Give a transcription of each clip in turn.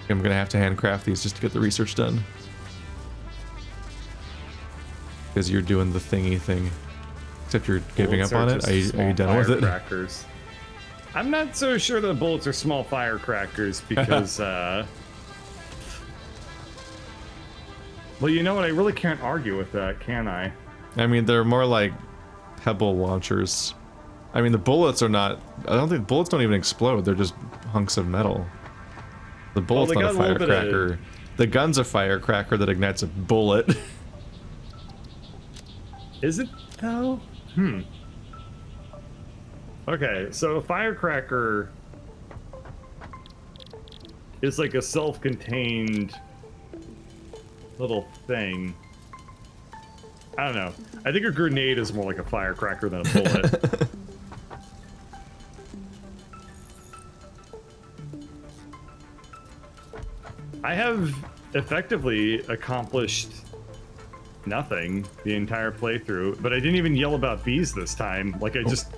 I'm gonna have to handcraft these just to get the research done. Because you're doing the thingy thing. Except you're giving up on it. Are you done with it? Firecrackers. I'm not so sure that bullets are small firecrackers because, well, you know what? I really can't argue with that, can I? I mean, they're more like pebble launchers. I mean, the bullets are not... I don't think... Bullets don't even explode. They're just hunks of metal. The bullet's not a firecracker. The gun's a firecracker that ignites a bullet. Is it, though? Okay, so a firecracker is like a self-contained little thing. I don't know. I think a grenade is more like a firecracker than a bullet. I have effectively accomplished nothing the entire playthrough, but I didn't even yell about bees this time. Like I just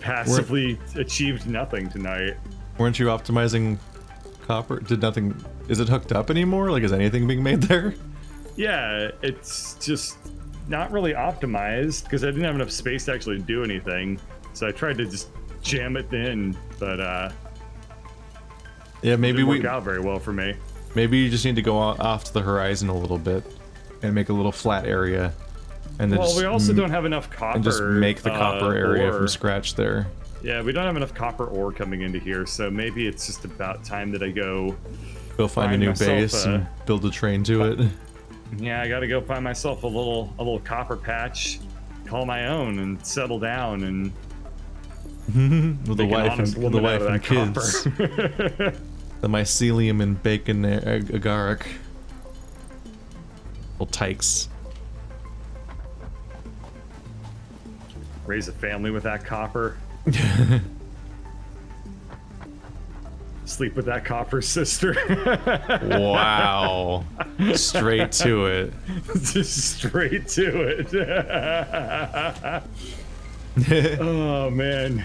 passively achieved nothing tonight. Weren't you optimizing copper? Did nothing... Is it hooked up anymore? Like, is anything being made there? Yeah, it's just not really optimized because I didn't have enough space to actually do anything. So I tried to just jam it in, but yeah, maybe it didn't work out very well for me. Maybe you just need to go off to the horizon a little bit and make a little flat area. And then we also don't have enough copper. And just make the copper area from scratch there. Yeah, we don't have enough copper ore coming into here, so maybe it's just about time that I go find a new base and build a train to it. Yeah, I gotta go find myself a little copper patch, call my own, and settle down and with the wife and kids. The mycelium and bacon agaric. Little tykes. Raise a family with that copper. Sleep with that copper sister. Wow. Straight to it. Just straight to it. Oh, man.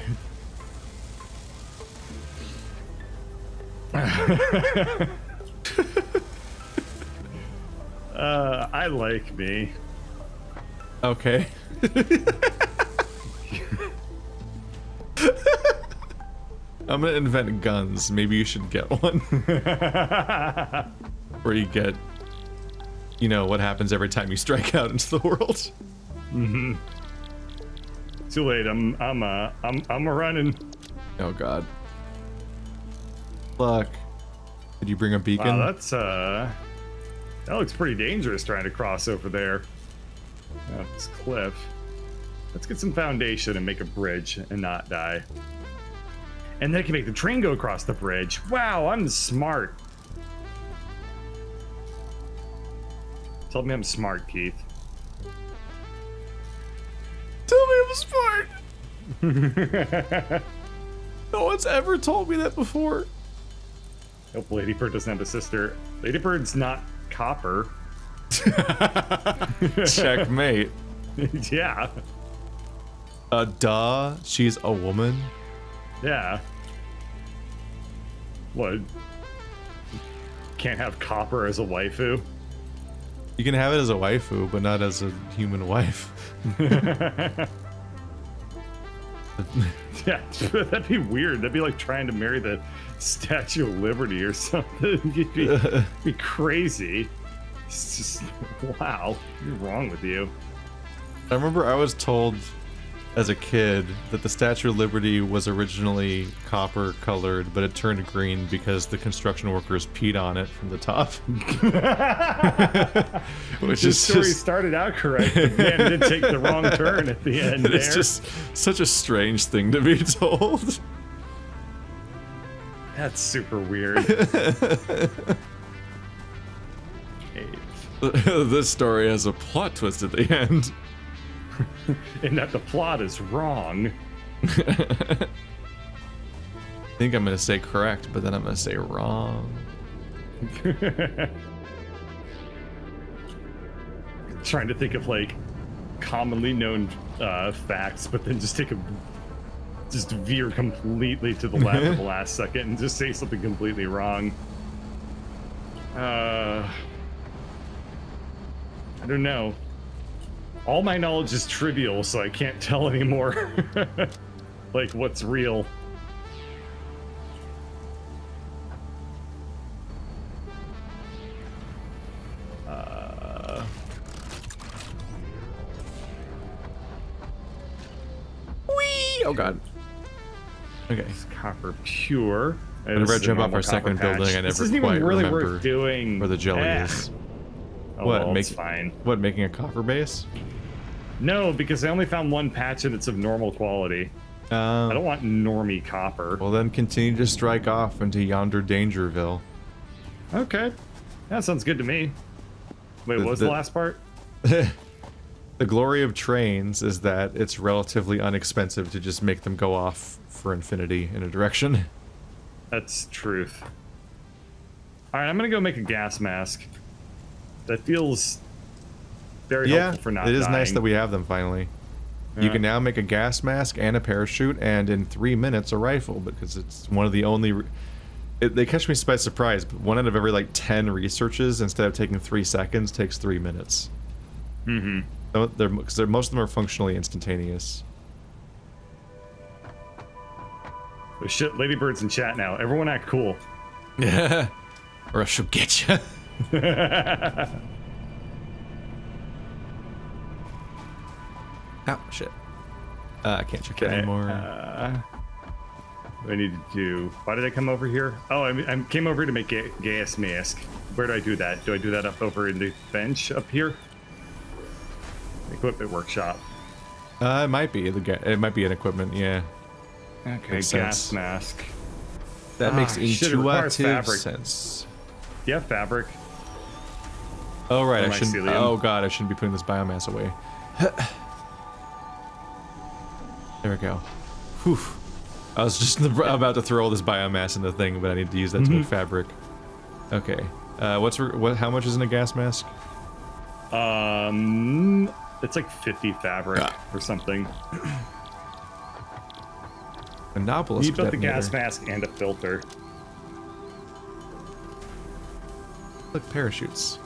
I like me. Okay. I'm gonna invent guns. Maybe you should get one. Where you get, you know, what happens every time you strike out into the world. Mm-hmm. Too late. I'm running. Oh God. Look. Did you bring a beacon? Wow, that looks pretty dangerous trying to cross over there. This cliff. Let's get some foundation and make a bridge and not die. And then I can make the train go across the bridge. Wow, I'm smart. Tell me I'm smart, Keith. Tell me I'm smart. No one's ever told me that before. Hope Ladybird doesn't have a sister. Ladybird's not copper. Checkmate. Yeah. Duh. She's a woman. Yeah. What? Can't have copper as a waifu? You can have it as a waifu, but not as a human wife. Yeah, that'd be weird. That'd be like trying to marry the Statue of Liberty or something. You'd be crazy. It's just, wow, what's wrong with you? I remember I was told as a kid that the Statue of Liberty was originally copper colored, but it turned green because the construction workers peed on it from the top. Which the story started out correct, but man, it did take the wrong turn at the end. It's just such a strange thing to be told. That's super weird. This story has a plot twist at the end. And that the plot is wrong. I think I'm gonna say correct, but then I'm gonna say wrong. Trying to think of like commonly known facts, but then just veer completely to the left at the last second and just say something completely wrong. I don't know. All my knowledge is trivial, so I can't tell anymore. Like, what's real. Whee! Oh god. Okay. It's copper pure. Whenever I jump off our second building, I This never isn't quite even really remember worth doing. where the jelly is. Oh, What, well, it's fine. What, making a copper base? No, because I only found one patch and it's of normal quality. I don't want normie copper. Well, then continue to strike off into yonder Dangerville. Okay. That sounds good to me. Wait, what was the last part? The glory of trains is that it's relatively inexpensive to just make them go off for infinity in a direction. That's truth. Alright, I'm gonna go make a gas mask. That feels very helpful for not it is dying. nice that we have them finally. You can now make a gas mask and a parachute, and in 3 minutes a rifle, because it's one of the only... they catch me by surprise, but 1 out of every, like, 10 researches, instead of taking 3 seconds, takes 3 minutes. Mm-hmm. So because most of them are functionally instantaneous. Oh shit, Ladybird's in chat now. Everyone act cool. Yeah. Or I shall get you. Ow, shit. I can't check it anymore. What do I need to do? Why did I come over here? Oh, I came over to make a gas mask. Where do I do that? Do I do that up over in the bench up here? Equipment workshop. It might be it might be an equipment, yeah. Okay, Makes gas sense. mask. That makes shit, it requires intuitive fabric. sense. Yeah, fabric. Oh right, Oh, I shouldn't. mycelium. Oh god, I shouldn't be putting this biomass away. There we go. Whew. I was just about to throw all this biomass in the thing, but I need to use that to make fabric. Okay. How much is in a gas mask? It's like 50 fabric or something. A Novelist You built the detonator. gas mask and a filter. Look, parachutes.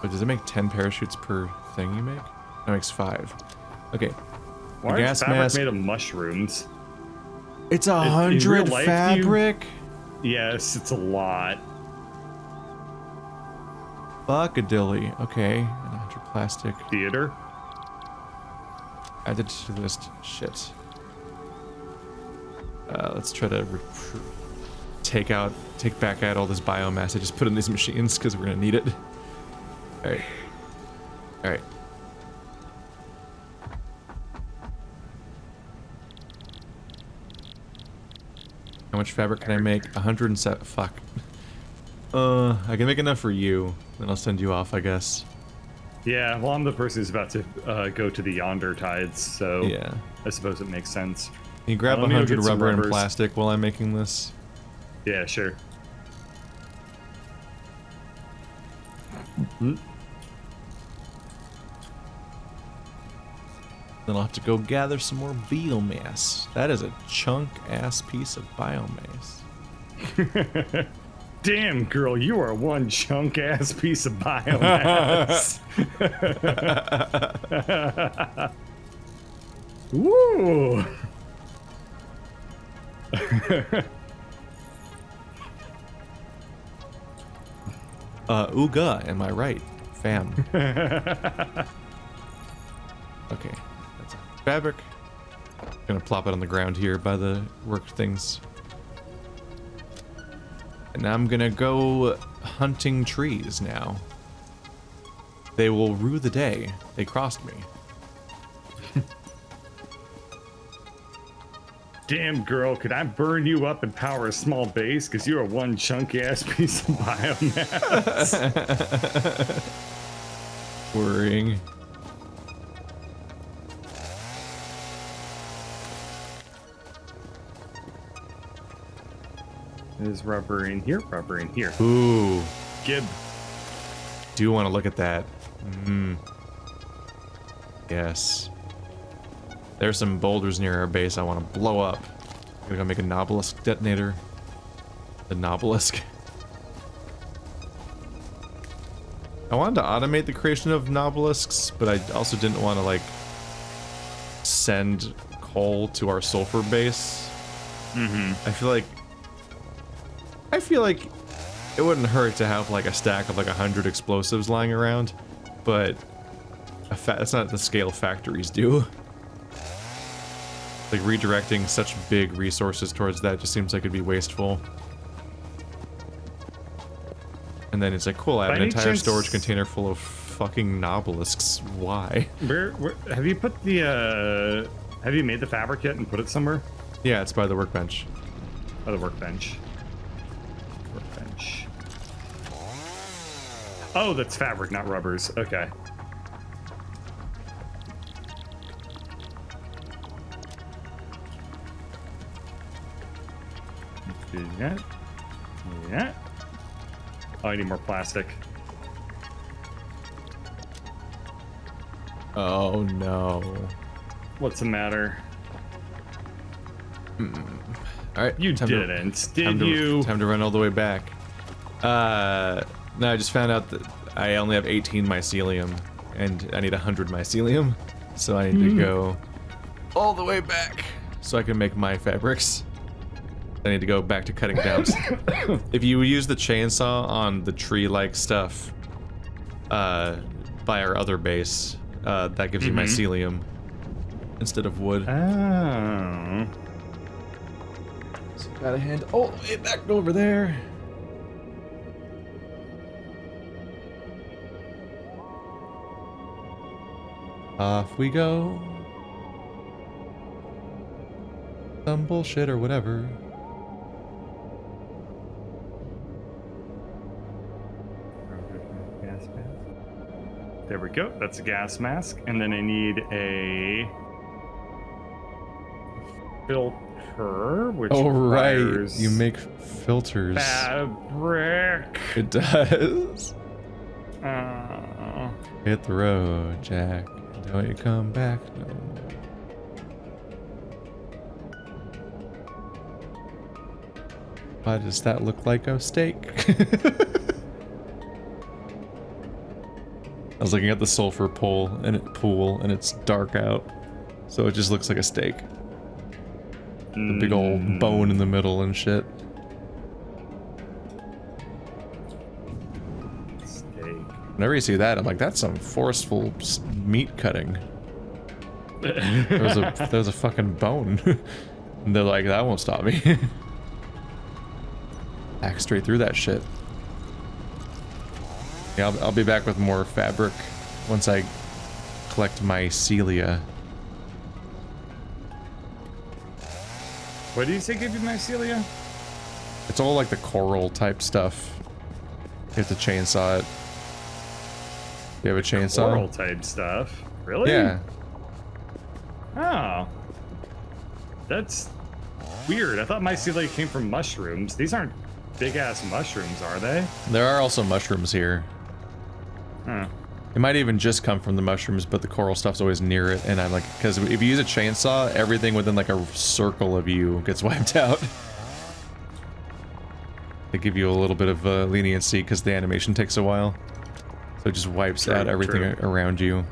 Wait, does it make 10 parachutes per thing you make? That makes 5. Okay. Why The is gas fabric mask. made of mushrooms? It's in 100 real life, fabric? Yes, it's a lot. Fuckadilly. Okay. And 100 plastic. Theater? Added to the list. Shit. Let's try to take back out all this biomass I just put in these machines, because we're gonna need it. Alright. Alright. How much fabric can I make? 107. Fuck. I can make enough for you. Then I'll send you off, I guess. Yeah, well, I'm the person who's about to go to the yonder tides, so Yeah. I suppose it makes sense. Can you grab Let me go 100 get some rubber and rubbers. plastic while I'm making this? Yeah, sure. Then I'll have to go gather some more biomass. That is a chunk-ass piece of biomass. Damn, girl, you are one chunk-ass piece of biomass. Woo! Ooga, am I right? Fam. Okay, that's fabric. Gonna plop it on the ground here by the work things. And I'm gonna go hunting trees now. They will rue the day they crossed me. Damn, girl, could I burn you up and power a small base? Because you are one chunky-ass piece of biomass. Worrying. There's rubber in here, rubber in here. Ooh. Gib. Do want to look at that. Yes. There's some boulders near our base I want to blow up. I'm gonna go make a Novelist detonator. The Nobelisk. I wanted to automate the creation of Nobelisks, but I also didn't want to like send coal to our sulfur base. I feel like it wouldn't hurt to have like a stack of like 100 explosives lying around, but that's not the scale factories do. Like redirecting such big resources towards that just seems like it'd be wasteful. And then it's like, cool, I have an entire storage container full of fucking Nobelisks. Why? Where have you put the have you made the fabric yet and put it somewhere? Yeah, it's by the workbench. By the workbench. Oh, that's fabric, not rubbers. Okay. Do that. Yeah. Oh, I need more plastic. Oh no. What's the matter? All right, you didn't, did you? Time to run all the way back. No, I just found out that I only have 18 mycelium, and I need 100 mycelium, so I need to go all the way back so I can make my fabrics. I need to go back to cutting down. If you use the chainsaw on the tree-like stuff by our other base, that gives you mycelium instead of wood. Oh. So gotta hand all the way back over there. Off we go. Some bullshit or whatever. Gas mask. There we go. That's a gas mask. And then I need a filter, which requires you make filters. Fabric. It does. Hit the road, Jack. Don't you come back no more. Why does that look like a steak? I was looking at the sulfur pool and it's dark out, so it just looks like a steak. The big old bone in the middle and shit. Whenever you see that, I'm like, that's some forceful meat cutting. There was a fucking bone. And they're like, that won't stop me. Hack straight through that shit. Yeah, I'll be back with more fabric once I collect mycelia. What do you say give you mycelia? It's all like the coral type stuff. You have to chainsaw it. You have a chainsaw? Coral type stuff? Really? Yeah. Oh. That's weird. I thought mycelia came from mushrooms. These aren't big-ass mushrooms, are they? There are also mushrooms here. Huh. It might even just come from the mushrooms, but the coral stuff's always near it, and I'm like, because if you use a chainsaw, everything within like a circle of you gets wiped out. They give you a little bit of leniency because the animation takes a while. So it just wipes out everything around you.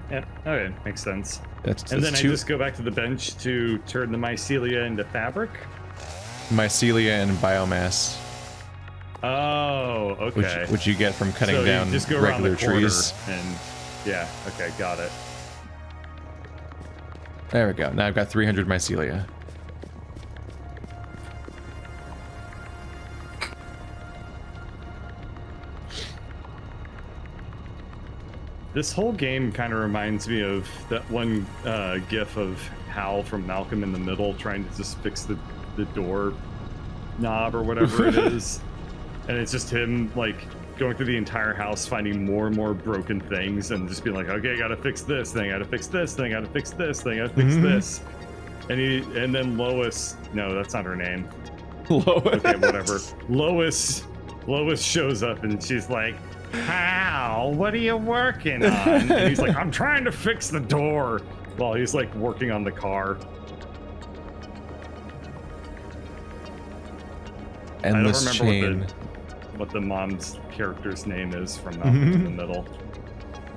Yeah, okay, makes sense. That's and then I just go back to the bench to turn the mycelia into fabric? Mycelia and biomass. Oh, okay. Which you get from cutting down just go regular trees. And yeah, okay, got it. There we go. Now I've got 300 mycelia. This whole game kind of reminds me of that one gif of Hal from Malcolm in the Middle trying to just fix the door knob or whatever it is. And it's just him like going through the entire house finding more and more broken things and just being like, okay, I gotta fix this thing, I gotta fix this thing, I gotta fix this thing, I gotta fix this. And then Lois, no, that's not her name. Lois. Okay, whatever. Lois shows up and she's like, Hal, what are you working on? And he's like, I'm trying to fix the door while he's like working on the car. endless I don't remember chain. what the mom's character's name is from Malcolm in the Middle.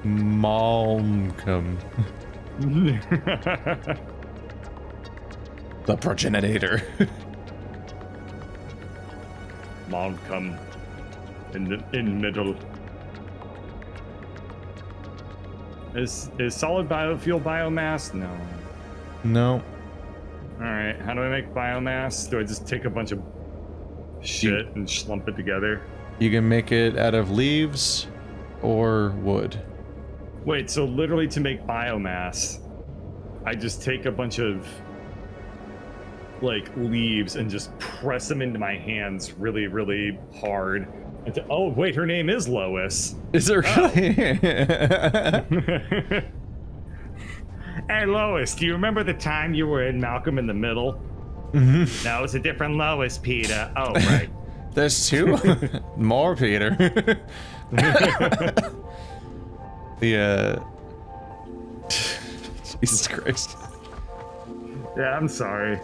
Malcolm. The progenitor. Malcolm in middle. Is solid biofuel biomass? No. No. All right. How do I make biomass? Do I just take a bunch of shit and slump it together? You can make it out of leaves or wood. Wait, so literally to make biomass, I just take a bunch of like leaves and just press them into my hands really, really hard. Oh, wait, her name is Lois. Is there really? Hey, Lois, do you remember the time you were in Malcolm in the Middle? No, it's a different Lois, Peter. Oh, right. There's two more, Peter. Jesus Christ. Yeah, I'm sorry.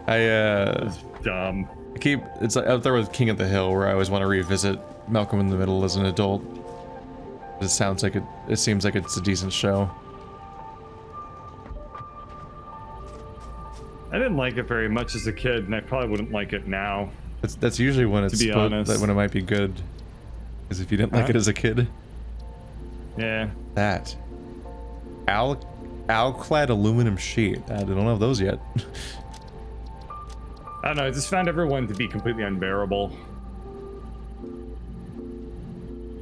It's Dumb. it's like up there with King of the Hill, where I always want to revisit Malcolm in the Middle as an adult. It seems like it's a decent show. I didn't like it very much as a kid, and I probably wouldn't like it now. That's usually when it's when it might be good, is if you didn't like it as a kid. Yeah. That alclad aluminum sheet. I don't have those yet. I don't know, I just found everyone to be completely unbearable.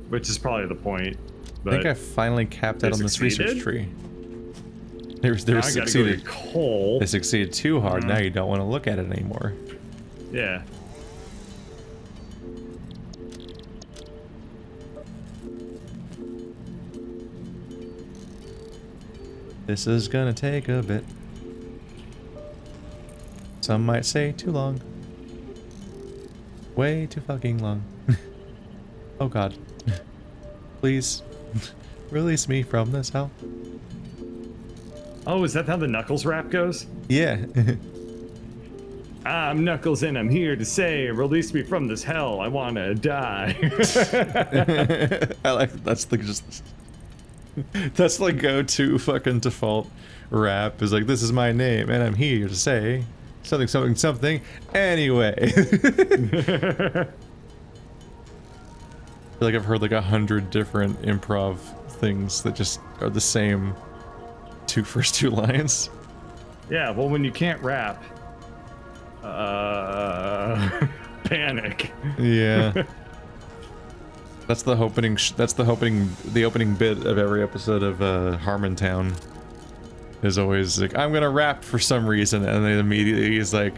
Which is probably the point. But I think I finally capped out on this research tree. They Go succeeded. to coal. They succeeded too hard. Now you don't want to look at it anymore. Yeah. This is gonna take a bit. Some might say too long. Way too fucking long. Oh god. Please. Release me from this hell. Oh, is that how the Knuckles rap goes? Yeah. I'm Knuckles and I'm here to say, release me from this hell. I wanna die. I like that's the go-to fucking default rap is like, this is my name and I'm here to say something something something anyway. I feel like I've heard like 100 different improv things that just are the same first two lines. Yeah, well, when you can't rap, panic. Yeah. That's the opening. The opening bit of every episode of Harmontown is always like, I'm gonna rap for some reason, and then immediately he's like,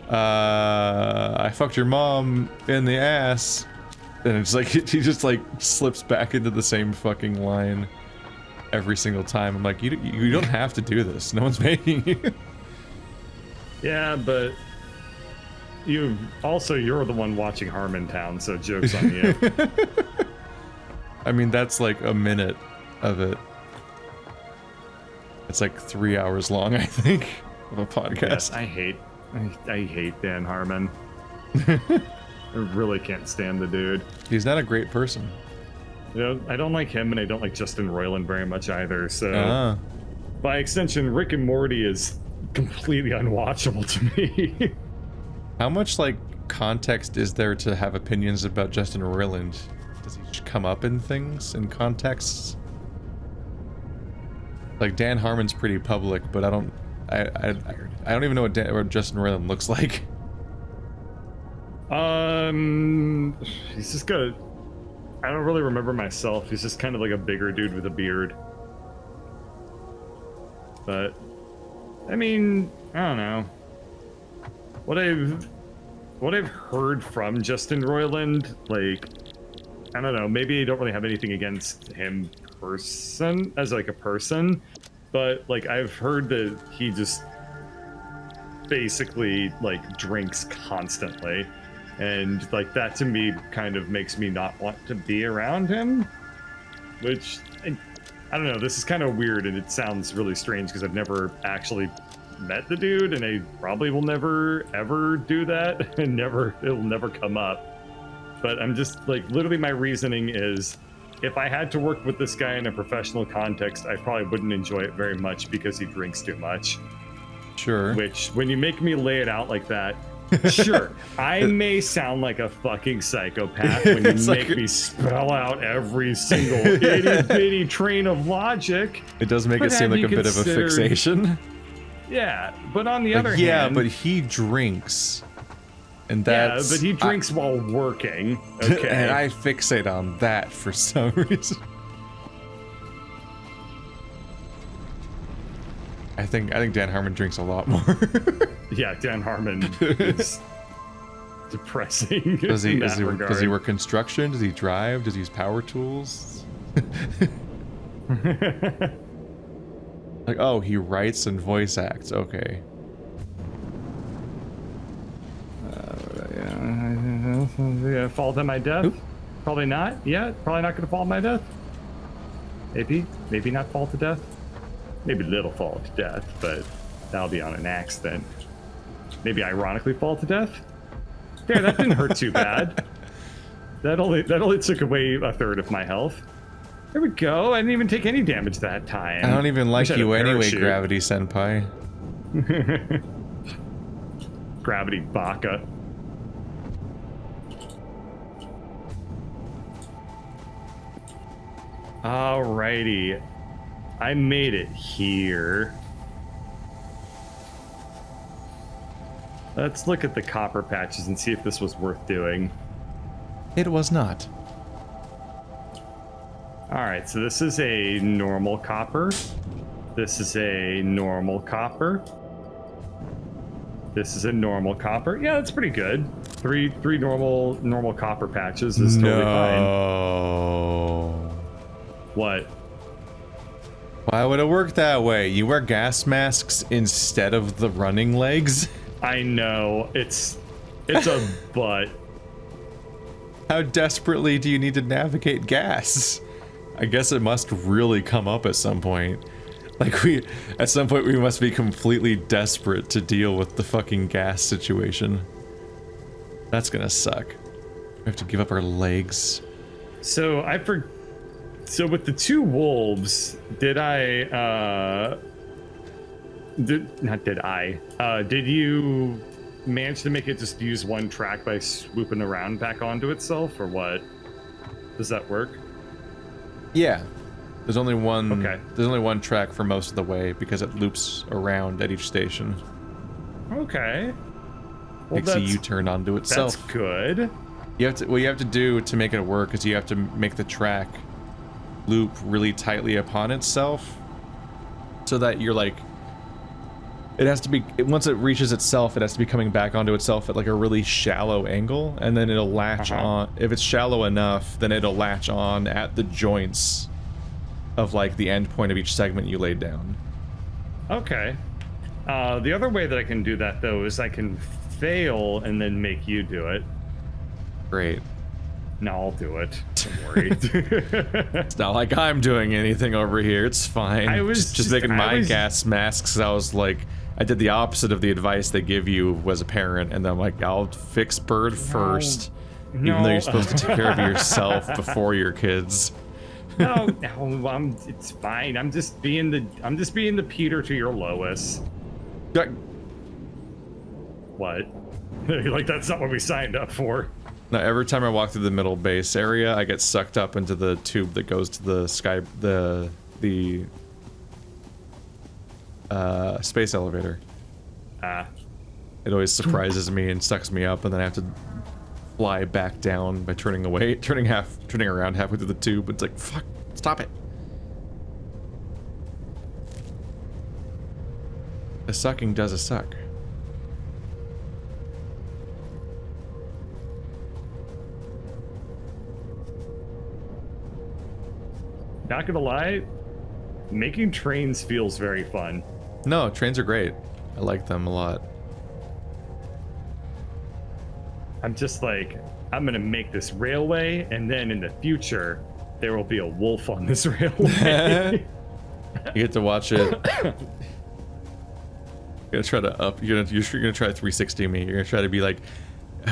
I fucked your mom in the ass, and it's like he just like slips back into the same fucking line every single time. I'm like, you don't have to do this. No one's making you. Yeah, but you're the one watching Harmontown, so joke's on you. I mean, that's like a minute of it. It's like 3 hours long, I think, of a podcast. Yes, I hate Dan Harmon. I really can't stand the dude. He's not a great person. You know, I don't like him, and I don't like Justin Roiland very much either, so... By extension, Rick and Morty is completely unwatchable to me. How much, like, context is there to have opinions about Justin Roiland? Does he just come up in things, in contexts? Like, Dan Harmon's pretty public, but I don't even know what Justin Roiland looks like. He's just got I don't really remember myself. He's just kind of like a bigger dude with a beard. But, I mean, I don't know. What I've heard from Justin Roiland, like, I don't know, maybe I don't really have anything against him as like a person, but like I've heard that he just basically like drinks constantly, and like that to me kind of makes me not want to be around him, which I don't know, this is kind of weird and it sounds really strange because I've never actually met the dude, and I probably will never ever do that, and it'll never come up. But I'm just like, literally my reasoning is, if I had to work with this guy in a professional context, I probably wouldn't enjoy it very much because he drinks too much. Sure. Which, when you make me lay it out like that, sure, I may sound like a fucking psychopath when you make me spell out every single itty bitty train of logic. It does make it seem like a bit of a fixation. Yeah, but on the other hand... Yeah, but he drinks. And that's... Yeah, but he drinks while working. Okay. And I fixate on that for some reason. I think Dan Harmon drinks a lot more. Yeah, Dan Harmon is depressing. Does he work construction? Does he drive? Does he use power tools? Like, oh, he writes and voice acts. Okay. Yeah, fall to my death? Oop. Probably not. Yeah, probably not gonna fall to my death. Maybe not fall to death. Maybe little fall to death, but that'll be on an accident. Maybe ironically fall to death. Yeah, that didn't hurt too bad. That only took away a third of my health. There we go. I didn't even take any damage that time. I don't even like you anyway, Gravity Senpai. Gravity Baka. Alrighty. I made it here. Let's look at the copper patches and see if this was worth doing. It was not. Alright, so this is a normal copper. This is a normal copper. This is a normal copper. Yeah, that's pretty good. Three normal copper patches is totally fine. What? Why would it work that way? You wear gas masks instead of the running legs? I know. It's a butt. How desperately do you need to navigate gas? I guess it must really come up at some point. Like at some point we must be completely desperate to deal with the fucking gas situation. That's gonna suck. We have to give up our legs. So So with the two wolves, did you manage to make it just use one track by swooping around back onto itself, or what? Does that work? Yeah. There's only one. Okay. There's only one track for most of the way because it loops around at each station. Okay. Well, Makes a U-turn onto itself. That's good. What you have to do to make it work is you have to make the track loop really tightly upon itself, so that you're like, it has to be, once it reaches itself, it has to be coming back onto itself at like a really shallow angle, and then it'll latch on. If it's shallow enough, then it'll latch on at the joints of like the end point of each segment you laid down. Okay. The other way that I can do that though is I can fail and then make you do it. Great. No, I'll do it. Don't worry. It's not like I'm doing anything over here. It's fine. I was just making my gas masks. I was like, I did the opposite of the advice they give you as a parent, and then I'm like, I'll fix Bird first, even though you're supposed to take care of yourself before your kids. No, it's fine. I'm just being the Peter to your Lois. What? You're like, that's not what we signed up for. No, every time I walk through the middle base area, I get sucked up into the tube that goes to the space elevator. It always surprises me and sucks me up, and then I have to fly back down by turning around halfway through the tube. It's like, fuck, stop it. The sucking does a suck. Not gonna lie, making trains feels very fun. No, trains are great. I like them a lot. I'm just like, I'm gonna make this railway, and then in the future, there will be a wolf on this railway. You get to watch it. You You're gonna try to up. You're gonna try to 360 me. You're gonna try to be like,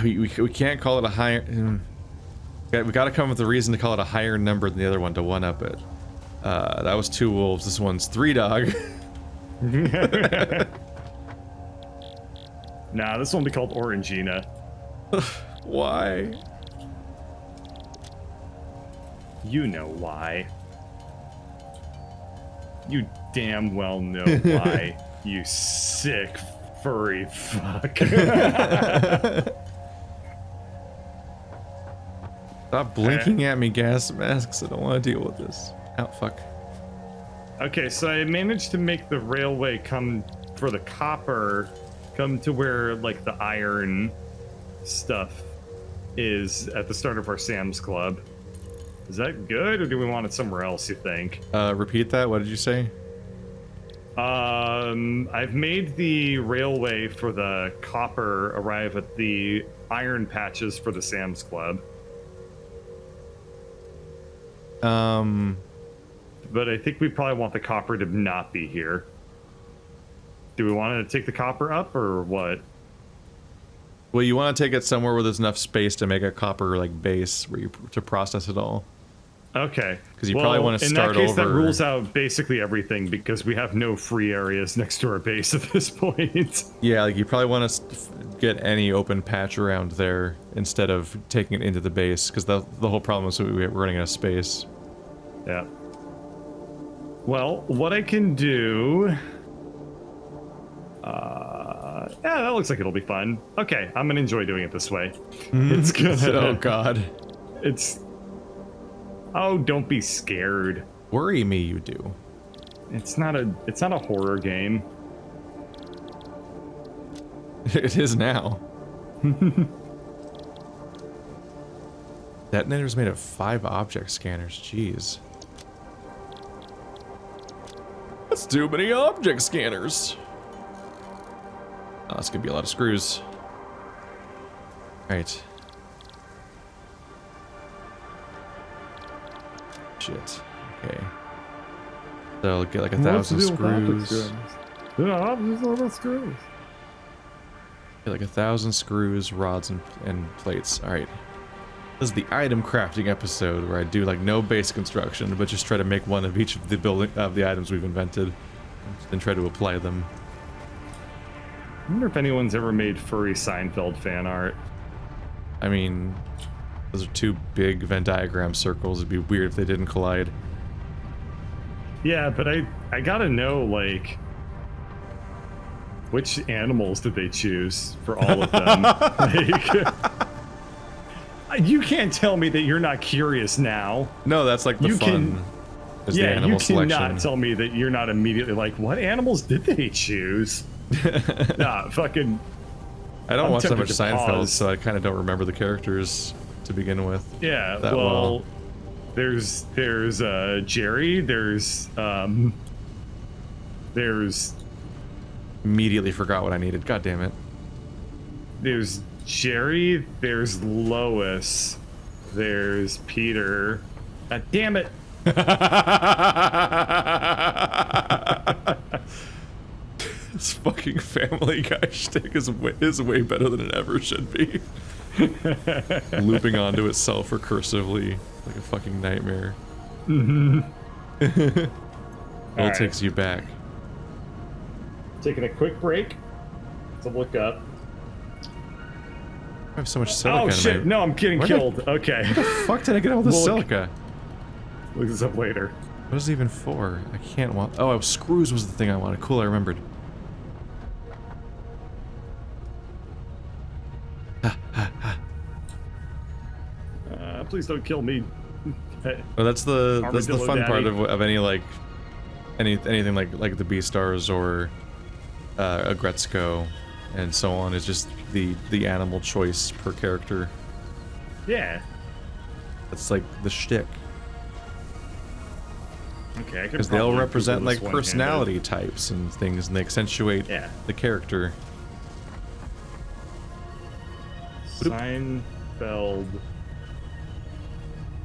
we can't call it a higher. We got to come up with a reason to call it a higher number than the other one to one up it. That was 2 wolves. This one's 3 dog. Nah, this one will be called Orangina. Why? You know why. You damn well know why. You sick furry fuck. Stop blinking at me, gas masks. I don't want to deal with this. Oh, fuck. Okay, so I managed to make the railway come for the copper, come to where like the iron stuff is at the start of our Sam's Club. Is that good, or do we want it somewhere else, you think? Repeat that. What did you say? I've made the railway for the copper arrive at the iron patches for the Sam's Club. But I think we probably want the copper to not be here. Do we want to take the copper up, or what? Well, you want to take it somewhere where there's enough space to make a copper like base where you to process it all. Okay. Because you probably want to start over. In that case, that rules out basically everything because we have no free areas next to our base at this point. Yeah, like you probably want to get any open patch around there instead of taking it into the base, because the whole problem is we're running out of space. Yeah. Well, what I can do... yeah, that looks like it'll be fun. Okay, I'm gonna enjoy doing it this way. It's gonna... Oh, God. It's... Oh, don't be scared. Worry me, you do. It's not a horror game. It is now. Detonator's made of 5 object scanners. Jeez. That's too many object scanners. Oh, that's gonna be a lot of screws. Right. Shit. Okay. So I'll get like 1,000 screws. Yeah, there's screws. Get like 1,000 screws, rods, and plates. All right. This is the item crafting episode where I do like no base construction, but just try to make one of each of the items we've invented, and try to apply them. I wonder if anyone's ever made furry Seinfeld fan art. I mean, those are 2 big Venn diagram circles. It'd be weird if they didn't collide. Yeah, but I gotta know, like, which animals did they choose for all of them? Like, you can't tell me that you're not curious now. No, that's like the fun. Is the animal selection. Cannot tell me that you're not immediately like, what animals did they choose? Nah, fucking. I don't watch that much Seinfeld, so I kind of don't remember the characters to begin with. Yeah, that well, there's Jerry, there's immediately forgot what I needed. God damn it. There's Jerry, there's Lois, there's Peter. God damn it. This fucking Family Guy shtick is way better than it ever should be. Looping onto itself recursively like a fucking nightmare. Mm-hmm. It takes you back. Taking a quick break to look up. I have so much silica. Oh shit! No, I'm getting killed. Okay. What the fuck did I get all this silica? Look this up later. What is it even for? I can't want. Oh, screws was the thing I wanted. Cool, I remembered. Please don't kill me. Well, that's the fun part of any like anything like the Beastars or a Gretzko and so on, is just the animal choice per character. Yeah. That's like the shtick. Okay, because they all represent like personality types and things, and they accentuate the character. Seinfeld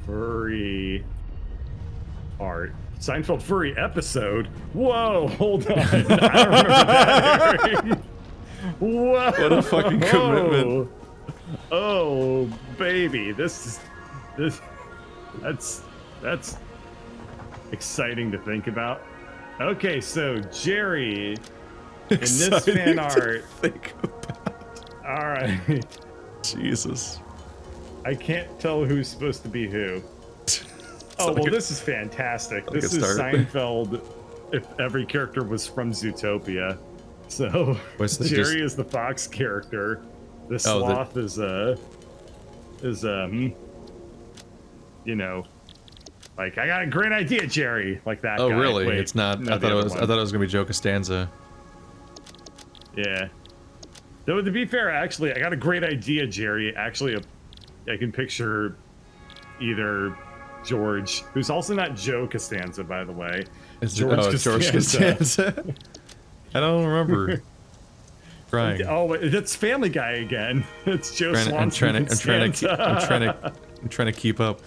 furry art. Seinfeld furry episode. Whoa, hold on. I don't remember that airing. Whoa. What a fucking commitment. Oh, baby. That's exciting to think about. Okay, so Jerry in this fan art. Think about. All right. Jesus. I can't tell who's supposed to be who. Oh, well, this is fantastic. This is Seinfeld if every character was from Zootopia. So Jerry is the fox character. The sloth is you know, like, I got a great idea, Jerry, like that. Oh, guy. really? Wait, it's not. no, I thought it was gonna be Joe Costanza. Yeah. Though to be fair, actually, I got a great idea, Jerry. Actually, I can picture either George, who's also not Joe Costanza, by the way. George Costanza. I don't remember. Crying. Oh, that's Family Guy again. It's Joe Swanson. I'm trying to keep up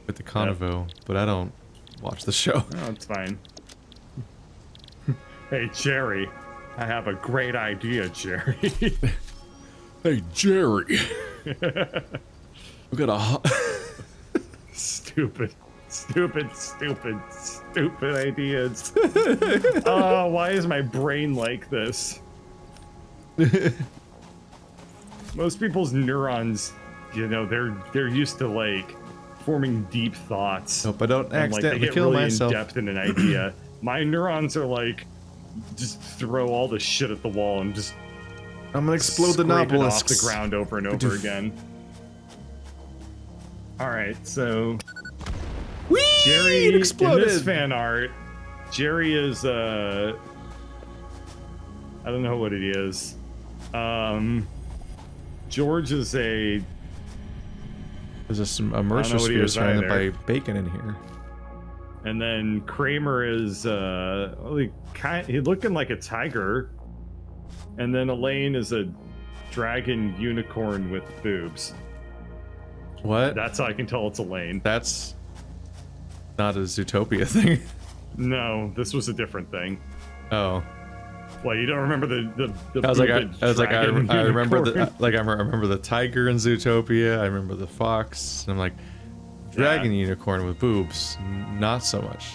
with the convo, but I don't watch the show. Oh, it's fine. Hey, Jerry, I have a great idea, Jerry. Hey, Jerry. We got a stupid ideas. Oh, why is my brain like this? Most people's neurons, you know, they're used to like forming deep thoughts. Hope I don't accidentally like, kill really myself. In depth in an idea. My neurons are like, just throw all the shit at the wall and just. I'm gonna explode the off the ground over and over again. All right, so Whee! Jerry It exploded. In this fan art, Jerry is I don't know what it is. George is a. There's a immersive sphere surrounded by bacon in here. And then Kramer is he looking like a tiger. And then Elaine is a dragon unicorn with boobs. What? That's how I can tell it's Elaine. That's not a Zootopia thing. No, this was a different thing. Oh. Well, you don't remember the I remember the tiger in Zootopia. I remember the fox. And I'm like, dragon unicorn with boobs, not so much.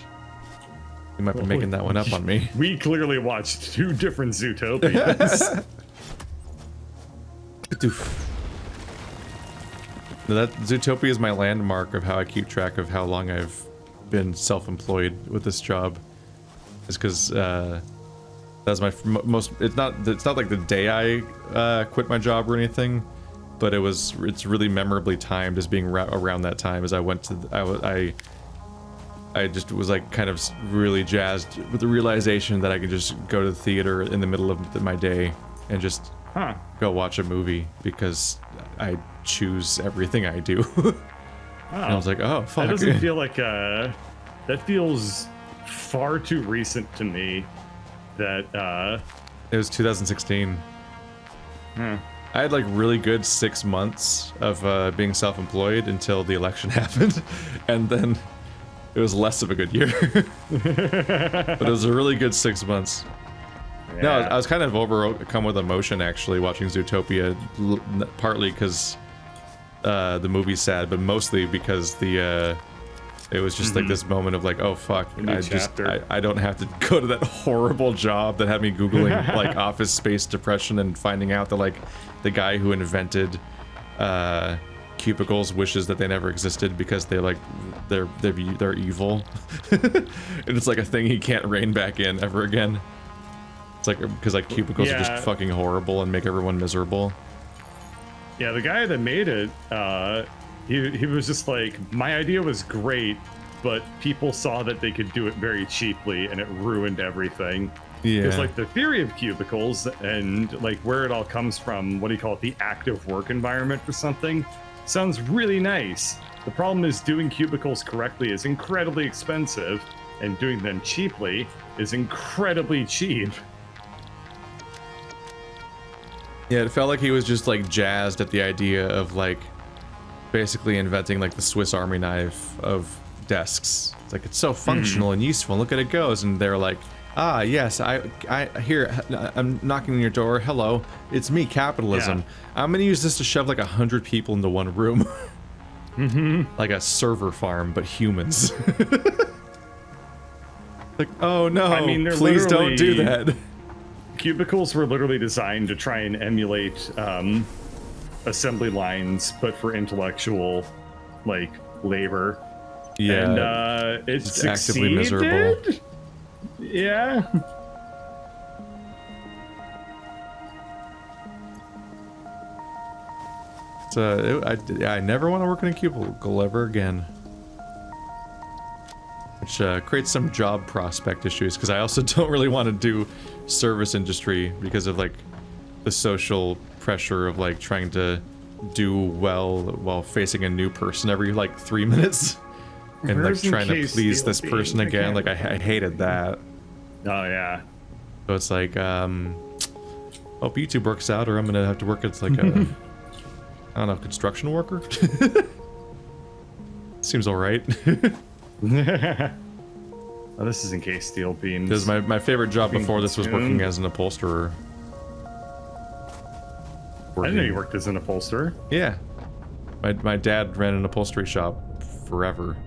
You might be making that one up on me. We clearly watched two different Zootopias. That Zootopia is my landmark of how I keep track of how long I've been self-employed with this job. Is because that's my most. It's not like the day I quit my job or anything, but it's really memorably timed as being around that time as I went to I just was like kind of really jazzed with the realization that I could just go to the theater in the middle of my day and just go watch a movie because I choose everything I do. And I was like, oh fuck. That doesn't feel like that feels far too recent to me. That it was 2016. I had like really good 6 months of being self-employed until the election happened, and then it was less of a good year. But it was a really good 6 months. Yeah. No, I was kind of overcome with emotion actually watching Zootopia, partly because the movie's sad, but mostly because it was just like this moment of like, oh fuck, I don't have to go to that horrible job that had me googling like office space depression and finding out that like the guy who invented cubicles wishes that they never existed because they're evil. And it's like a thing he can't rein back in ever again. It's like because like cubicles are just fucking horrible and make everyone miserable. Yeah, the guy that made it, he was just like, my idea was great, but people saw that they could do it very cheaply and it ruined everything. Yeah. Because like the theory of cubicles and like where it all comes from, what do you call it, the active work environment for something, sounds really nice. The problem is doing cubicles correctly is incredibly expensive, and doing them cheaply is incredibly cheap. Yeah, it felt like he was just like jazzed at the idea of like basically inventing like the Swiss Army knife of desks. It's like, it's so functional and useful. Look at it goes. And they're like, ah, yes, here, I'm knocking on your door. Hello, it's me, capitalism. Yeah. I'm gonna use this to shove like 100 people into one room. Like a server farm, but humans. Like, oh no, I mean, please don't do that. Cubicles were literally designed to try and emulate assembly lines, but for intellectual, like, labor. Yeah, and it's actively miserable. Yeah. I never want to work in a cubicle ever again. Which creates some job prospect issues, because I also don't really want to do service industry because of like the social pressure of like trying to do well while facing a new person every like 3 minutes. And like trying to please this person again. Like I hated that. Oh yeah. So it's like, hope YouTube works out, or I'm gonna have to work as like a, I don't know, construction worker. Seems all right. Oh, this is in case steel beams. Because my favorite job before this was working as an upholsterer. I didn't know you worked as an upholsterer. Yeah. My dad ran an upholstery shop forever.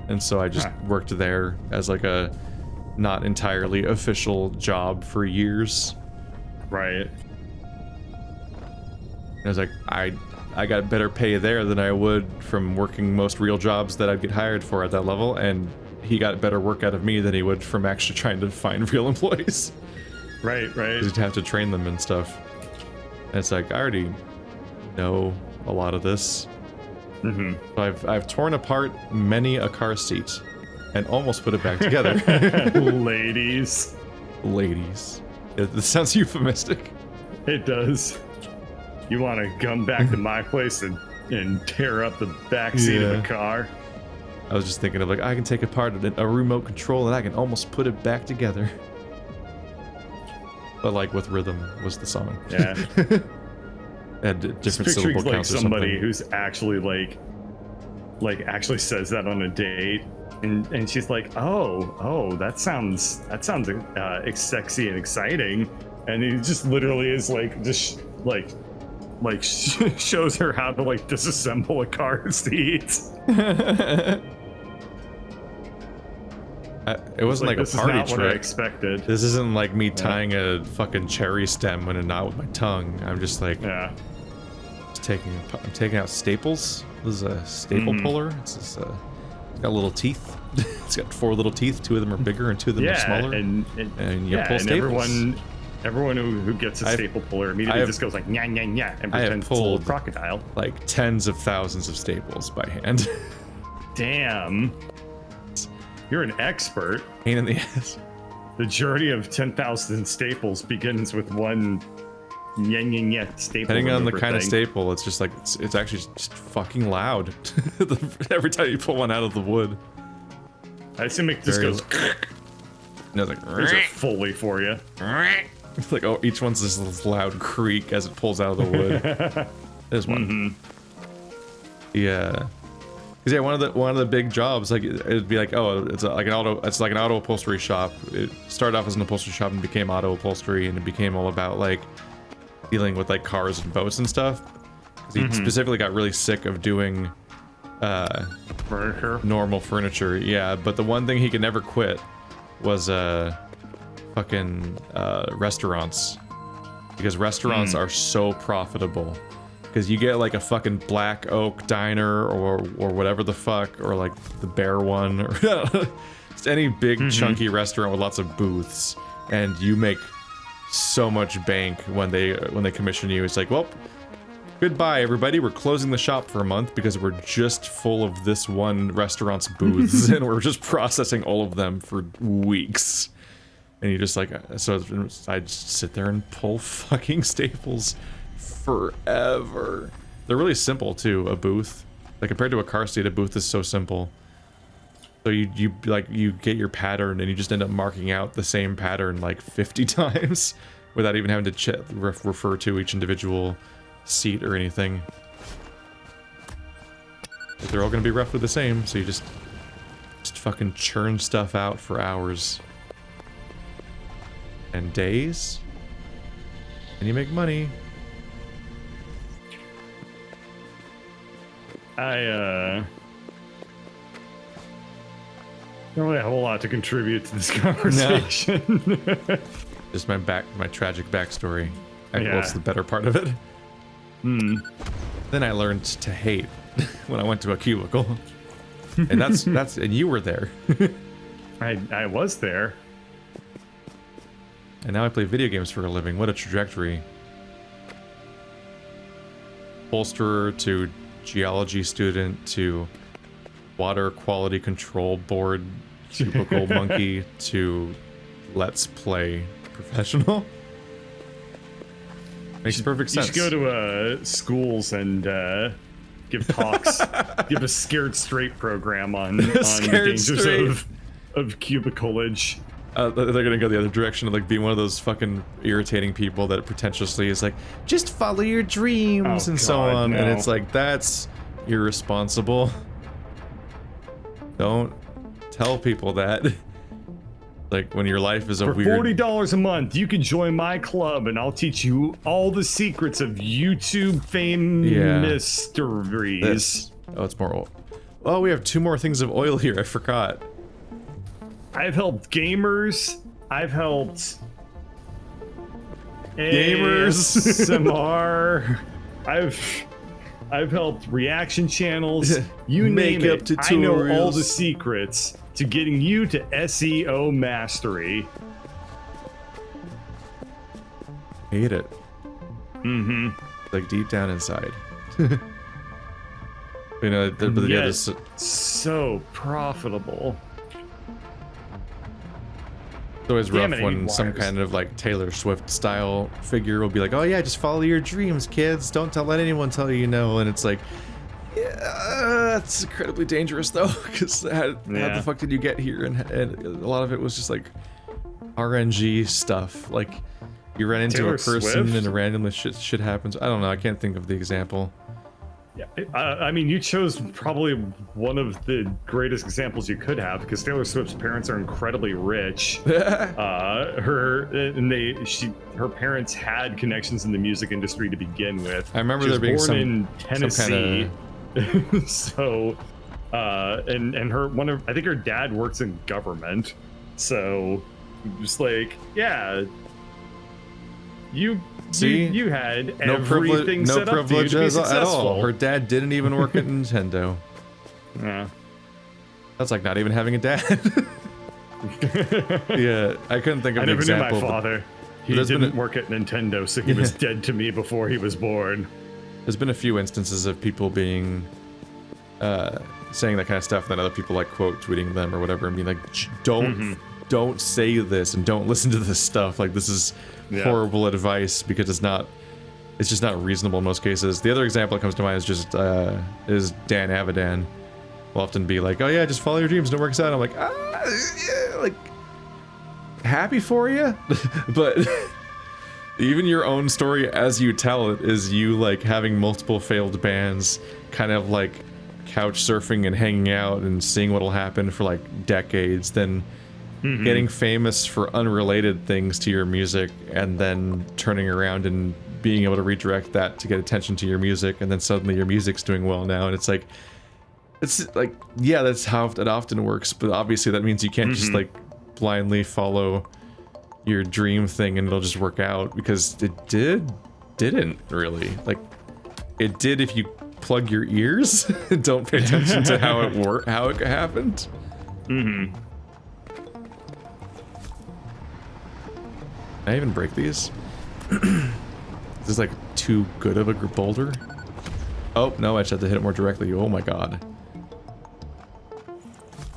And so I just worked there as like a not entirely official job for years. Right. I was like, I got better pay there than I would from working most real jobs that I'd get hired for at that level, and he got better work out of me than he would from actually trying to find real employees. Right. Because you'd have to train them and stuff. And it's like, I already know a lot of this. So I've torn apart many a car seat and almost put it back together. Ladies. This sounds euphemistic. It does. You want to come back to my place and tear up the back seat of a car? I was just thinking of like, I can take apart a remote control and I can almost put it back together. But like with rhythm was the song. Yeah. Had different syllable like counts or somebody something. who's actually like actually says that on a date, and she's like, oh, that sounds sexy and exciting, and he just literally is like just like shows her how to like disassemble a car seat. It wasn't like a party trick. What I expected. This isn't like me tying a fucking cherry stem in a knot with my tongue. I'm just like, I'm taking out staples. This is a staple puller. It's got little teeth. It's got 4 little teeth. 2 of them are bigger and 2 of them are smaller. And you pull staples. Everyone who gets a staple puller immediately just goes like, nya, nya, nya, and pretends it's a little crocodile. Like tens of thousands of staples by hand. Damn. You're an expert. Pain in the ass. The journey of 10,000 staples begins with one staple. Depending on the kind of staple, it's just like, it's actually just fucking loud. Every time you pull one out of the wood. I assume it just goes. No, it's like, there's a Foley for you. It's like, oh, each one's this loud creak as it pulls out of the wood. There's one. Yeah. Cause yeah, one of the big jobs, like it'd be like, oh, it's like an auto upholstery shop. It started off as an upholstery shop and became auto upholstery, and it became all about like dealing with like cars and boats and stuff. Cause he specifically got really sick of doing normal furniture. Yeah, but the one thing he could never quit was fucking restaurants, because restaurants are so profitable. Because you get like a fucking Black Oak diner or whatever the fuck, or like the Bear one, or just any big chunky restaurant with lots of booths, and you make so much bank when they commission you. It's like, well, goodbye everybody, we're closing the shop for a month because we're just full of this one restaurant's booths and we're just processing all of them for weeks. And you just like, so I just sit there and pull fucking staples forever. They're really simple too, a booth. Like compared to a car seat, a booth is so simple. So you get your pattern and you just end up marking out the same pattern like 50 times without even having to refer to each individual seat or anything. They're all going to be roughly the same, so you just fucking churn stuff out for hours and days, and you make money. I don't really have a lot to contribute to this conversation. No. Just my tragic backstory. Yeah. What's the better part of it? Then I learned to hate when I went to a cubicle, and that's and you were there. I was there. And now I play video games for a living. What a trajectory. Bolsterer to geology student to water quality control board cubicle monkey to let's play professional. Makes perfect sense. You should go to schools and give talks, give a Scared Straight program on the dangers of cubiculage. They're gonna go the other direction of like being one of those fucking irritating people that pretentiously is like, just follow your dreams and so on, no. and it's like, that's irresponsible. Don't tell people that. Like when your life is a weird. For $40 a month, you can join my club, and I'll teach you all the secrets of YouTube fame mysteries. Oh, it's more oil. Oh, we have 2 more things of oil here. I forgot. I've helped gamers. I've helped gamers. ASMR. I've helped reaction channels. You name Makeup it. tutorials. I know all the secrets to getting you to SEO mastery. Hate it. Mm-hmm. Like deep down inside. You know, Yes, so profitable. It's always Damn rough it, I when need some wires. kind of like Taylor Swift style figure will be like, oh yeah, just follow your dreams, kids. Don't let anyone tell you no. And it's like, yeah, it's incredibly dangerous though, because how the fuck did you get here? And a lot of it was just like RNG stuff. Like you ran into Taylor a person Swift? and randomly shit happens. I don't know. I can't think of the example. Yeah, I mean, you chose probably one of the greatest examples you could have, because Taylor Swift's parents are incredibly rich. Her parents had connections in the music industry to begin with. I remember She there was being born in Tennessee. So, and I think her dad works in government. So, just like, yeah, you had everything set up for you to be successful. At all. Her dad didn't even work at Nintendo. Yeah. That's like not even having a dad. Yeah, I couldn't think of an example. I never knew my father. He didn't work at Nintendo, so he was dead to me before he was born. There's been a few instances of people being saying that kind of stuff, and then other people like quote tweeting them or whatever, and being like, don't say this and don't listen to this stuff. Like this is horrible advice, because it's just not reasonable in most cases. The other example that comes to mind is just is Dan Avidan will often be like, oh yeah, just follow your dreams and it works out. I'm like, yeah, like happy for you. But even your own story as you tell it is you like having multiple failed bands, kind of like couch surfing and hanging out and seeing what'll happen for like decades, then getting famous for unrelated things to your music, and then turning around and being able to redirect that to get attention to your music, and then suddenly your music's doing well now. And it's like yeah, that's how it often works, but obviously that means you can't just like blindly follow your dream thing and it'll just work out, because it didn't really. Like it did if you plug your ears and don't pay attention to how it happened. Can I even break these? This is like too good of a boulder. Oh, no, I just had to hit it more directly. Oh my god.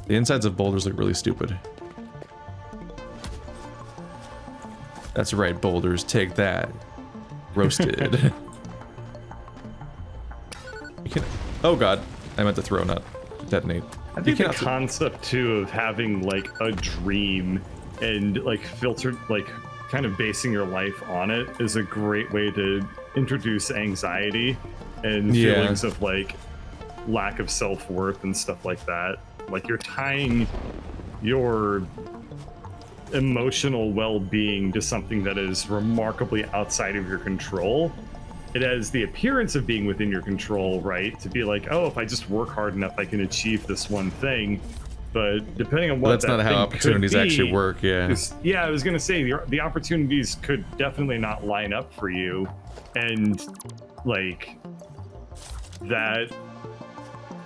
The insides of boulders look really stupid. That's right, boulders. Take that. Roasted. You can... Oh god. I meant to throw, not detonate. I think the concept, too, of having, like, a dream and, like, filtered, like, kind of basing your life on it is a great way to introduce anxiety and feelings of like lack of self-worth and stuff like that. Like, you're tying your emotional well-being to something that is remarkably outside of your control. It has the appearance of being within your control, right? To be like, oh, if I just work hard enough, I can achieve this one thing. But depending on what that's not how opportunities actually work. Yeah. Yeah, I was gonna say the opportunities could definitely not line up for you, and like that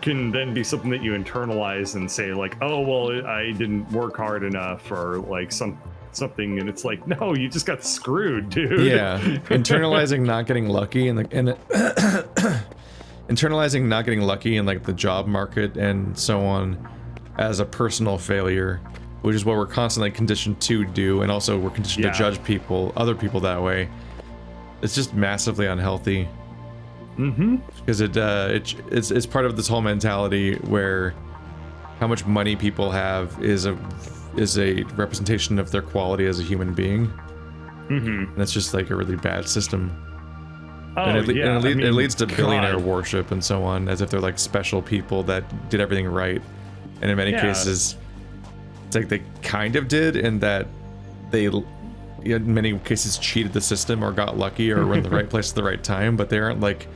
can then be something that you internalize and say like, oh well, I didn't work hard enough, or like something, and it's like, no, you just got screwed, dude. Yeah, internalizing not getting lucky internalizing not getting lucky in like the job market and so on as a personal failure, which is what we're constantly conditioned to do, and also we're conditioned to judge other people that way. It's just massively unhealthy. Because it's part of this whole mentality where how much money people have is a representation of their quality as a human being. And that's just like a really bad system. And it leads to billionaire worship and so on, as if they're like special people that did everything right. And in many cases, it's like they kind of did, and that they, in many cases, cheated the system or got lucky or were in the right place at the right time. But they aren't like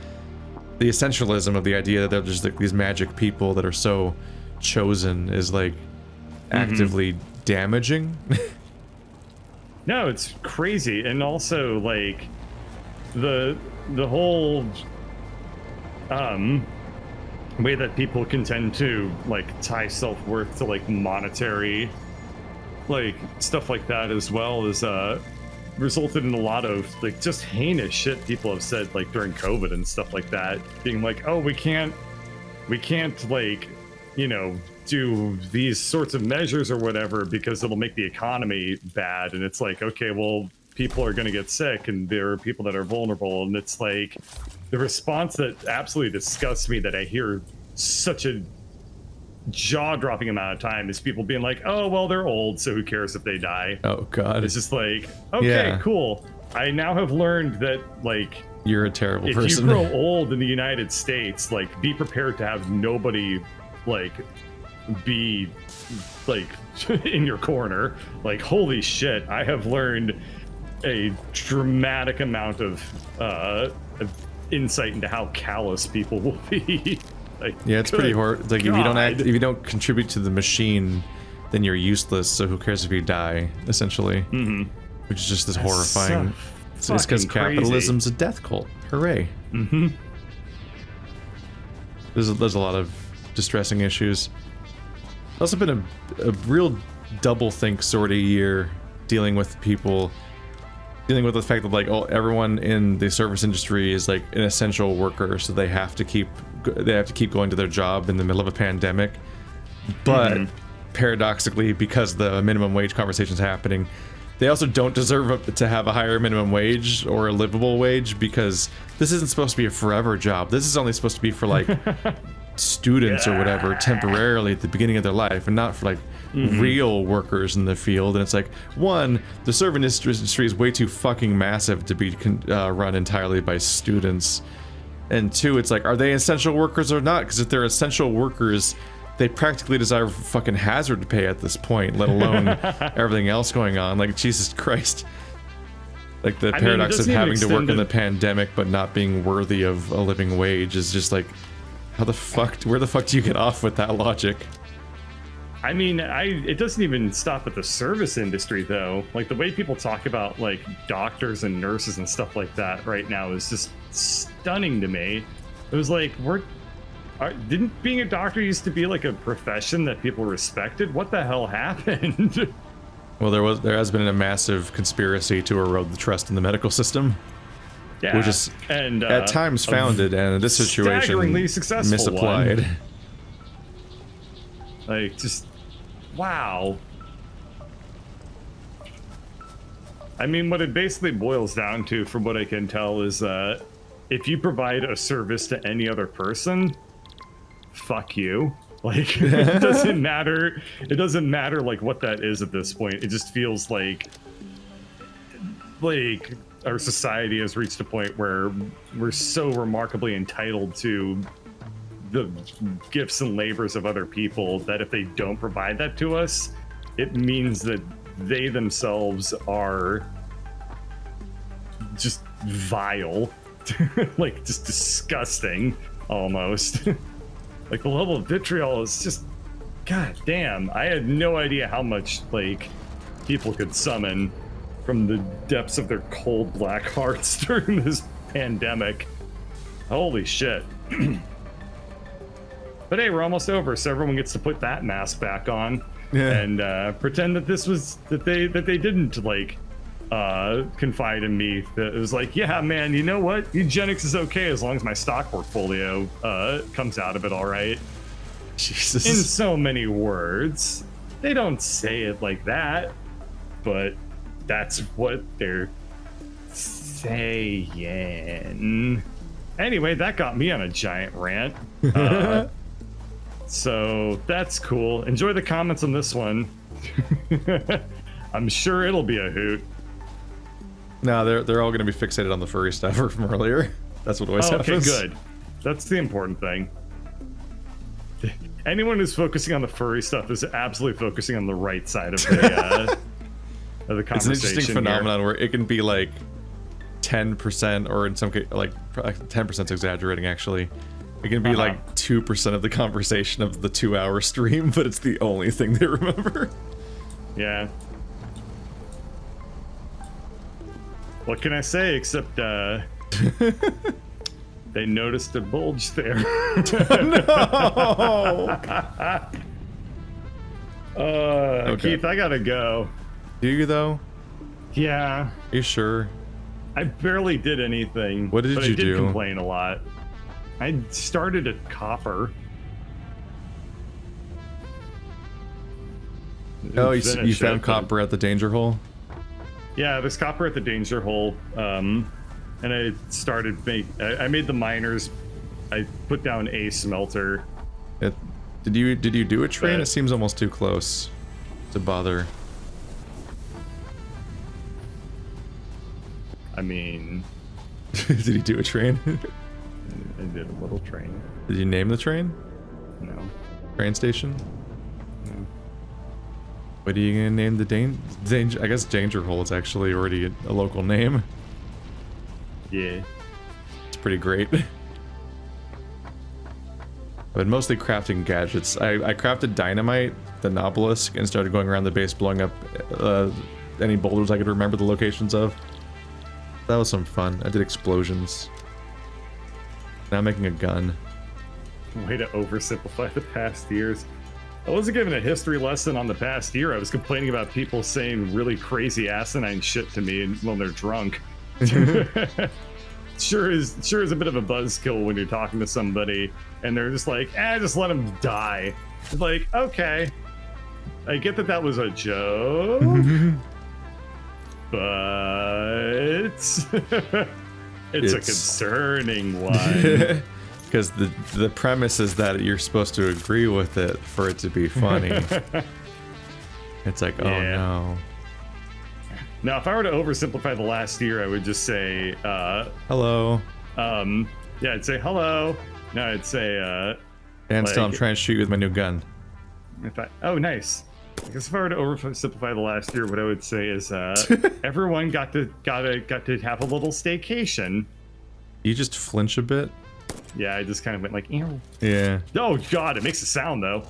the essentialism of the idea that they're just like these magic people that are so chosen is like actively damaging. No, it's crazy. And also like the whole way that people can tend to like tie self-worth to like monetary like stuff like that, as well as resulted in a lot of like just heinous shit people have said like during COVID and stuff like that, being like, oh, we can't like, you know, do these sorts of measures or whatever because it'll make the economy bad. And it's like, okay, well, people are going to get sick and there are people that are vulnerable. And it's like the response that absolutely disgusts me that I hear such a jaw-dropping amount of time is people being like, oh, well, they're old, so who cares if they die? Oh, God. It's just like, okay, cool. I now have learned that, like, you're a terrible person. If you grow old in the United States, like, be prepared to have nobody, like, be, like, in your corner. Like, holy shit, I have learned a dramatic amount of insight into how callous people will be. Like, yeah, it's pretty hard. Like, if you don't contribute to the machine, then you're useless. So who cares if you die? Essentially, which is just this horrifying. So it's because capitalism's a death cult. Hooray! There's a lot of distressing issues. It's also been a real double think sort of year dealing with the fact that like, oh, everyone in the service industry is like an essential worker, so they have to keep going to their job in the middle of a pandemic. But paradoxically, because the minimum wage conversation is happening, they also don't deserve to have a higher minimum wage or a livable wage, because this isn't supposed to be a forever job. This is only supposed to be for like students or whatever temporarily at the beginning of their life, and not for like real workers in the field. And it's like, one, the service industry is way too fucking massive to be run entirely by students, and two, it's like, are they essential workers or not? Because if they're essential workers, they practically deserve fucking hazard pay at this point, let alone everything else going on. Like, Jesus Christ. Like, the paradox of having to work in the pandemic but not being worthy of a living wage is just like, where the fuck do you get off with that logic? I mean, it doesn't even stop at the service industry, though. Like, the way people talk about, like, doctors and nurses and stuff like that right now is just stunning to me. It was like, didn't being a doctor used to be, like, a profession that people respected? What the hell happened? Well, there has been a massive conspiracy to erode the trust in the medical system. Yeah, which is at times founded, and in this situation, staggeringly successful misapplied. One. Like, just, wow. I mean, what it basically boils down to, from what I can tell, is if you provide a service to any other person, fuck you. Like, it doesn't matter. It doesn't matter, like, what that is at this point. It just feels like our society has reached a point where we're so remarkably entitled to the gifts and labors of other people, that if they don't provide that to us, it means that they themselves are just vile, like just disgusting almost. Like the level of vitriol is just, god damn. I had no idea how much like people could summon from the depths of their cold black hearts during this pandemic. Holy shit. But hey, we're almost over, so everyone gets to put that mask back on and pretend that this was that they didn't like confide in me. That it was like, yeah, man, you know what? Eugenics is okay as long as my stock portfolio comes out of it all right. Jesus. In so many words. They don't say it like that, but that's what they're saying. Anyway, that got me on a giant rant. So that's cool. Enjoy the comments on this one. I'm sure it'll be a hoot. No, they're all going to be fixated on the furry stuff from earlier. That's what always happens. Okay, good. That's the important thing. Anyone who's focusing on the furry stuff is absolutely focusing on the right side of the conversation. It's an interesting phenomenon where it can be like 10%, or in some case, like 10% exaggerating actually. It can be like 2% of the conversation of the 2-hour stream, but it's the only thing they remember. Yeah. What can I say except they noticed a bulge there. No. Okay. Keith, I gotta go. Do you though? Yeah. Are you sure? I barely did anything. What did but you I did do? Complain a lot. I started at copper. Oh, you found copper at the danger hole? Yeah, there's copper at the danger hole. And I started I made the miners. I put down a smelter. Did you do a train? It seems almost too close to bother. I mean, did he do a train? I did a little train. Did you name the train? No. Train station? No. What are you gonna name the danger? I guess danger hole is actually already a local name. Yeah. It's pretty great. But mostly crafting gadgets. I crafted dynamite, the Nobelisk, and started going around the base blowing up any boulders I could remember the locations of. That was some fun. I did explosions. Now I'm making a gun. Way to oversimplify the past years. I wasn't given a history lesson on the past year. I was complaining about people saying really crazy asinine shit to me when they're drunk. Sure is a bit of a buzzkill when you're talking to somebody and they're just like, just let them die. It's like, okay, I get that was a joke, but it's a concerning one. Because the premise is that you're supposed to agree with it for it to be funny. It's like, oh no. Now, if I were to oversimplify the last year, I would just say, hello. Yeah, I'd say hello. No, I'd say, and still, I'm trying to shoot you with my new gun. Oh, nice. I guess if I were to oversimplify the last year, what I would say is, everyone got to have a little staycation. You just flinch a bit. Yeah, I just kind of went like, ew. Yeah. Oh god, it makes a sound though.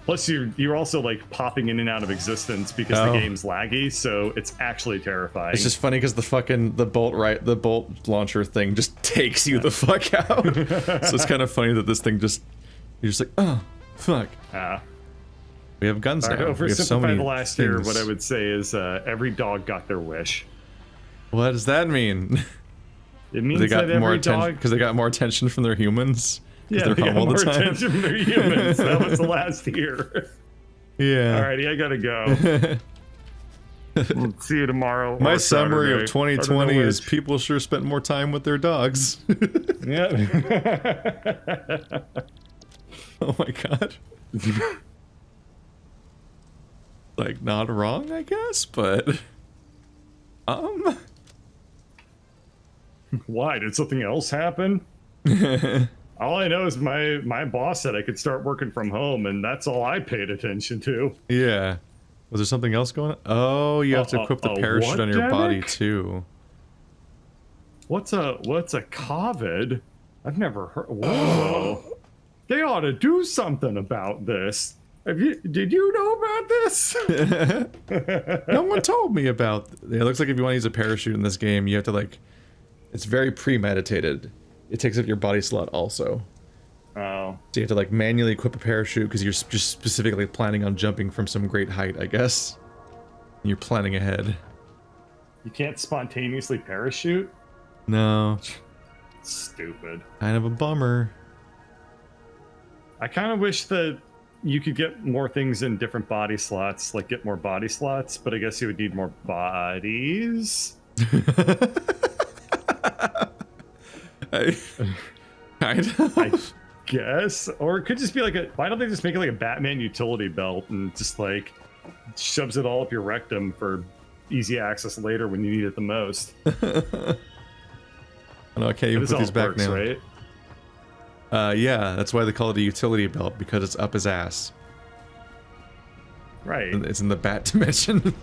Plus, you're also like popping in and out of existence because the game's laggy, so it's actually terrifying. It's just funny because the bolt launcher thing just takes you the fuck out. So it's kind of funny that this thing you're just like, oh fuck. We have guns now. To oversimplify the last year, things. what I would say is every dog got their wish. What does that mean? It means they got that more every dog... because they got more attention from their humans. Yeah, they got more attention from their humans. That was the last year. Yeah. Alrighty, I gotta go. We'll see you tomorrow. My summary of 2020 is people sure spent more time with their dogs. Yeah. Oh my god. Like, not wrong, I guess, but Why? Did something else happen? All I know is my boss said I could start working from home, and that's all I paid attention to. Yeah. Was there something else going on? Oh, you have to equip the parachute on your body too. What's a COVID? I've never heard. Whoa! They ought to do something about this. Did you know about this? No one told me about. It looks like if you want to use a parachute in this game, you have to like. It's very premeditated. It takes up your body slot also. Oh. So you have to like manually equip a parachute because you're just specifically planning on jumping from some great height, I guess. And you're planning ahead. You can't spontaneously parachute? No. Stupid. Kind of a bummer. I kind of wish that you could get more things in different body slots, like get more body slots, but I guess you would need more bodies. I guess. Or it could just be like why don't they just make it like a Batman utility belt and just like shoves it all up your rectum for easy access later when you need it the most. No, I can't even put these back now. Right? Yeah, that's why they call it a utility belt, because it's up his ass. Right. It's in the bat dimension.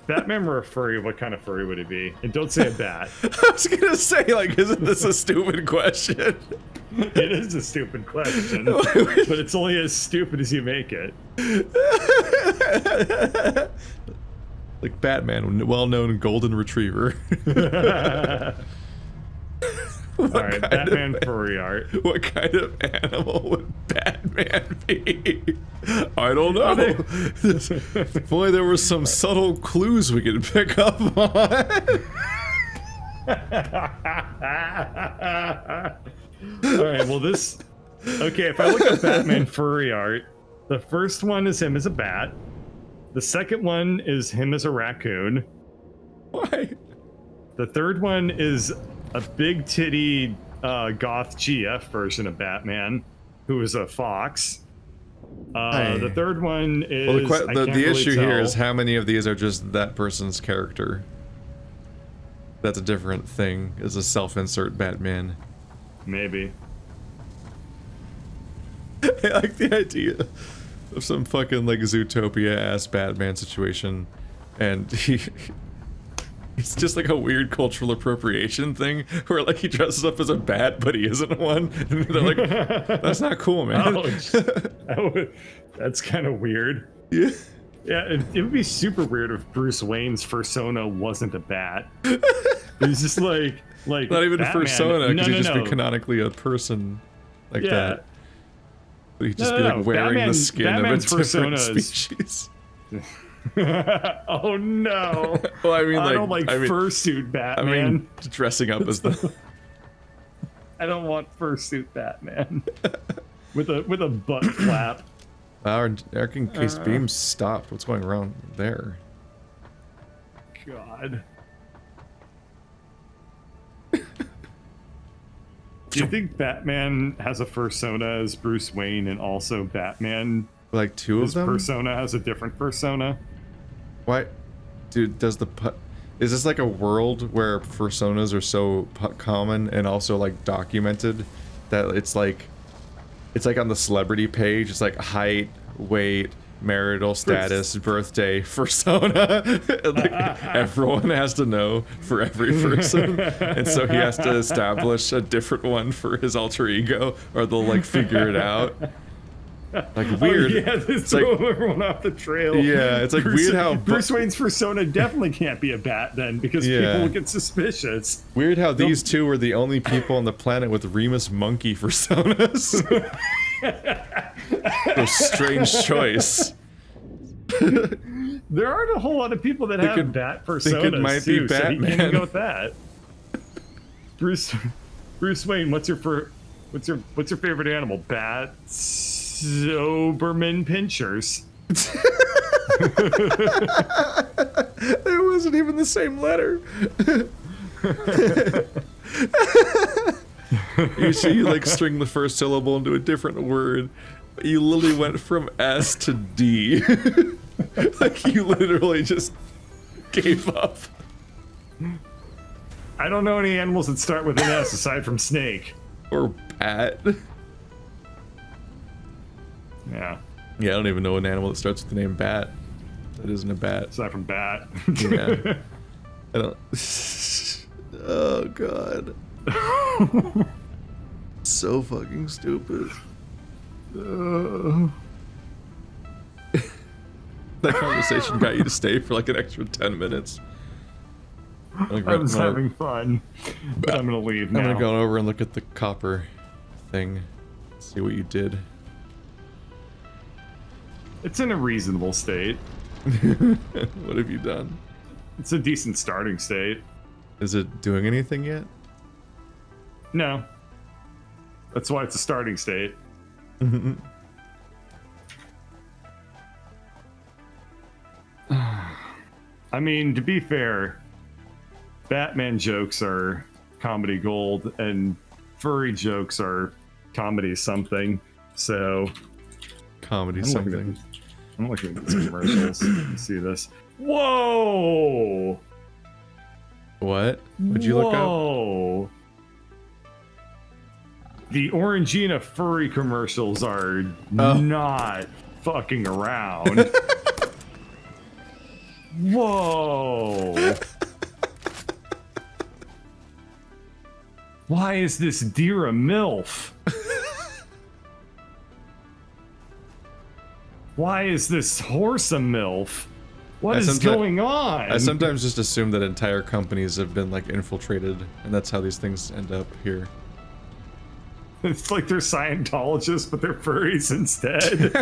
Batman or a furry, what kind of furry would he be? And don't say a bat. I was gonna say, like, isn't this a stupid question? It is a stupid question, but it's only as stupid as you make it. Like Batman, well-known golden retriever. Alright, Batman furry art. What kind of animal would Batman be? I don't know. Boy, there were some subtle clues we could pick up on. Alright, well this... Okay, if I look at Batman furry art, the first one is him as a bat. The second one is him as a raccoon. Why? The third one is a big titty goth GF version of Batman, who is a fox. The third one is... Well, the issue here is how many of these are just that person's character. That's a different thing, is a self-insert Batman. Maybe. I like the idea of some fucking like Zootopia-ass Batman situation, and it's just like a weird cultural appropriation thing where like he dresses up as a bat but he isn't one, and they're like, that's not cool, man. That's kind of weird. Yeah. Yeah, it would be super weird if Bruce Wayne's persona wasn't a bat. He's just like not even Batman. a persona, because he'd just be No. canonically a person like that. But he'd just be No, like wearing Batman, the skin Batman's of a different persona species. Oh no! Well, I mean, I don't like fursuit Batman. I mean, dressing up as the. I don't want fursuit Batman with a butt flap. Our case beams stopped. What's going wrong there? God. Do you think Batman has a persona as Bruce Wayne and also Batman? Like two of them? His persona has a different persona? Why? Dude, is this like a world where personas are so common and also like documented that it's like on the celebrity page, it's like height, weight, marital status, birthday, persona. Like everyone has to know for every person, and so he has to establish a different one for his alter ego, or they'll like figure it out. Like weird. Oh, yeah, just throw everyone off the trail. Yeah, it's like weird how Bruce Wayne's persona definitely can't be a bat then, because people will get suspicious. Weird how these two were the only people on the planet with Remus Monkey personas. A strange choice. There aren't a whole lot of people that have bat personas. Think it might be Batman. So he can't go with that. Bruce Wayne, what's your favorite animal? Bat, Doberman Pinschers. It wasn't even the same letter. You see, you like string the first syllable into a different word. You literally went from S to D. Like you literally just gave up. I don't know any animals that start with an S aside from snake. Or bat. Yeah. Yeah, I don't even know an animal that starts with the name bat. That isn't a bat. Aside from bat. Yeah. I don't. Oh god. So fucking stupid. That conversation got you to stay for like an extra 10 minutes. I was having fun. But I'm gonna leave now. I'm gonna go over and look at the copper thing. See what you did. It's in a reasonable state. What have you done? It's a decent starting state. Is it doing anything yet? No. That's why it's a starting state. I mean, to be fair, Batman jokes are comedy gold and furry jokes are comedy something. So Comedy something. I'm looking at these commercials. You see this? Whoa! What? What'd you look up? Whoa! The Orangina furry commercials are not fucking around. Whoa! Why is this deer a MILF? Why is this horse a MILF? What is going on? I sometimes just assume that entire companies have been like infiltrated, and that's how these things end up here. It's like they're Scientologists, but they're furries instead.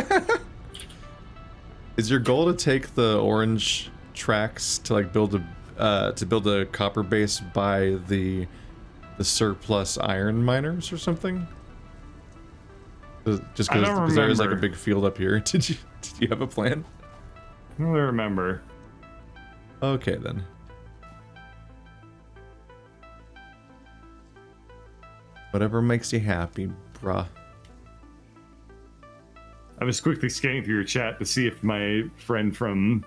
Is your goal to take the orange tracks to like build a copper base by the surplus iron miners or something? Just because there is like a big field up here. Did you have a plan? I don't remember. Okay then. Whatever makes you happy, bruh. I was quickly scanning through your chat to see if my friend from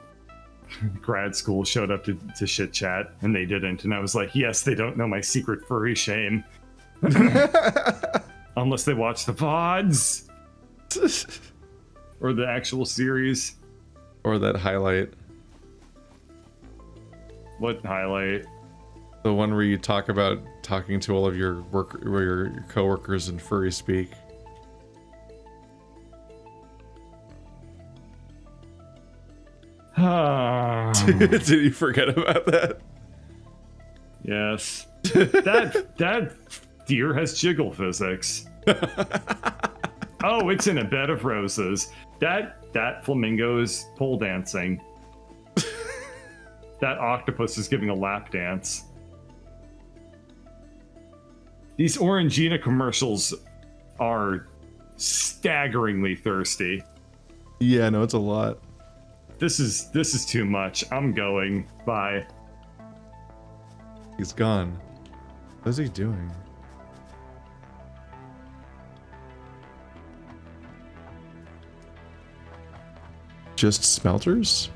grad school showed up to shit chat, and they didn't. And I was like, yes, they don't know my secret furry shame. Unless they watch the VODs. Or the actual series. Or that highlight. What highlight? The one where you talk about talking to all of your coworkers in furry speak. Did you forget about that? Yes. That deer has jiggle physics. Oh, it's in a bed of roses. That flamingo is pole dancing. That octopus is giving a lap dance. These Orangina commercials are staggeringly thirsty. Yeah, no, it's a lot. This is too much. I'm going. Bye. He's gone. What is he doing? Just smelters?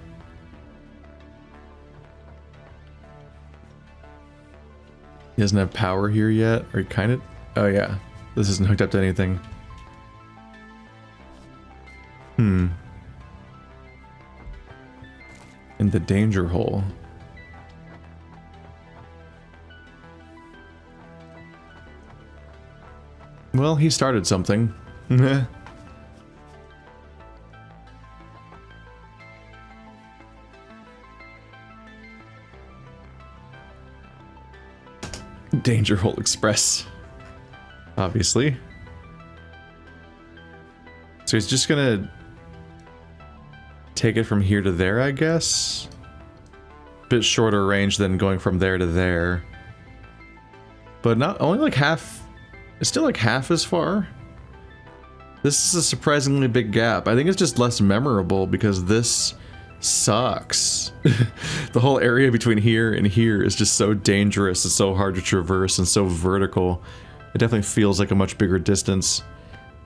He doesn't have power here yet, or he kind of... Oh yeah, this isn't hooked up to anything. In the danger hole. Well, he started something. Danger Hole Express. Obviously. So he's just gonna take it from here to there, I guess. Bit shorter range than going from there to there. But not only like half. It's still like half as far. This is a surprisingly big gap. I think it's just less memorable because this sucks. The whole area between here and here is just so dangerous and so hard to traverse and so vertical. It definitely feels like a much bigger distance.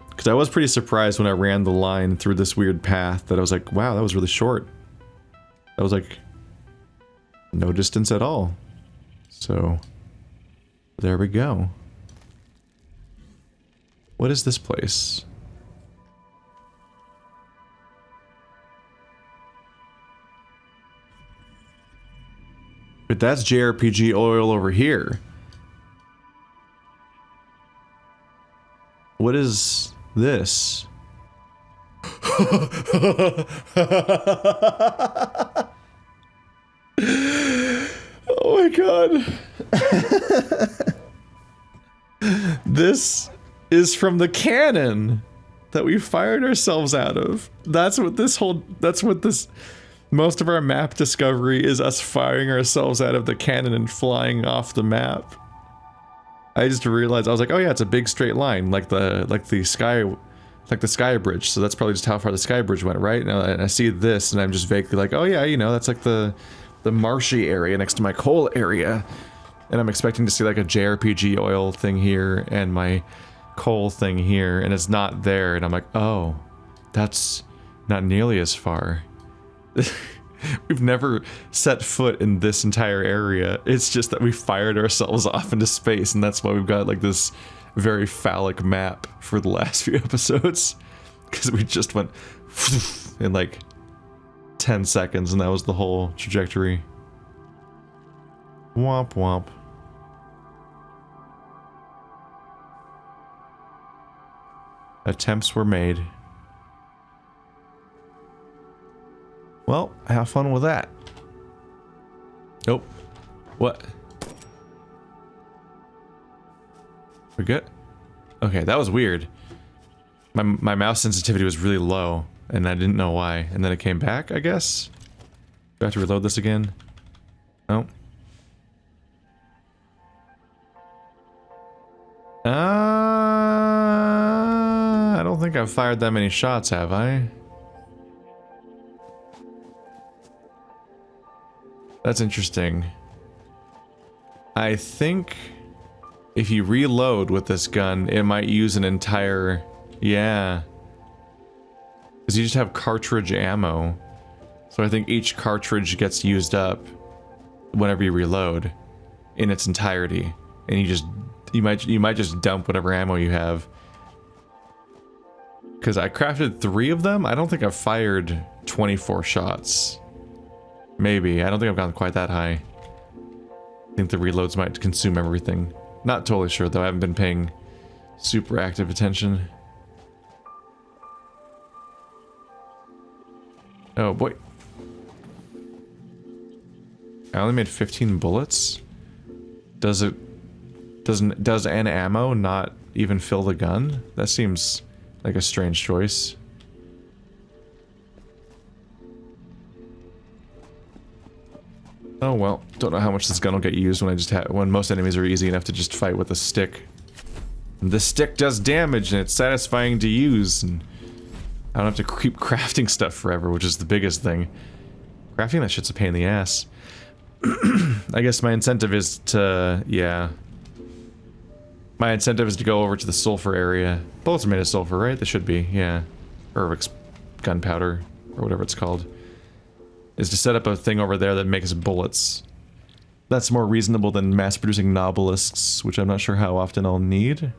Because I was pretty surprised when I ran the line through this weird path that I was like, wow, that was really short. That was like no distance at all. So There we go. What is this place? But that's JRPG oil over here. What is this? Oh my god. This is from the cannon that we fired ourselves out of. That's what this most of our map discovery is, us firing ourselves out of the cannon and flying off the map. I just realized, I was like, oh yeah, it's a big straight line, like the sky bridge. So that's probably just how far the sky bridge went, right? And I see this and I'm just vaguely like, oh yeah, you know, that's like the marshy area next to my coal area. And I'm expecting to see like a JRPG oil thing here and my coal thing here, and it's not there. And I'm like, oh, that's not nearly as far. We've never set foot in this entire area. It's just that we fired ourselves off into space, and that's why we've got like this very phallic map for the last few episodes. Because we just went in like 10 seconds, and that was the whole trajectory. Womp womp. Attempts were made. Well, have fun with that. Nope. What? We're good? Okay, that was weird. My mouse sensitivity was really low, and I didn't know why. And then it came back, I guess? Do I have to reload this again? No. I don't think I've fired that many shots, have I? That's interesting. I think if you reload with this gun, it might use an entire... Yeah. Because you just have cartridge ammo. So I think each cartridge gets used up whenever you reload in its entirety. And you might just dump whatever ammo you have. Because I crafted 3 of them. I don't think I've fired 24 shots. Maybe. I don't think I've gone quite that high. I think the reloads might consume everything. Not totally sure though. I haven't been paying super active attention. Oh boy. I only made 15 bullets? Does an ammo not even fill the gun? That seems like a strange choice. Oh well, don't know how much this gun will get used when most enemies are easy enough to just fight with a stick. And the stick does damage and it's satisfying to use, and I don't have to keep crafting stuff forever, which is the biggest thing. Crafting that shit's a pain in the ass. I guess my incentive is to, yeah. My incentive is to go over to the sulfur area. Bullets are made of sulfur, right? They should be, yeah. Or gunpowder, or whatever it's called. Is to set up a thing over there that makes bullets. That's more reasonable than mass-producing nobelisks, which I'm not sure how often I'll need.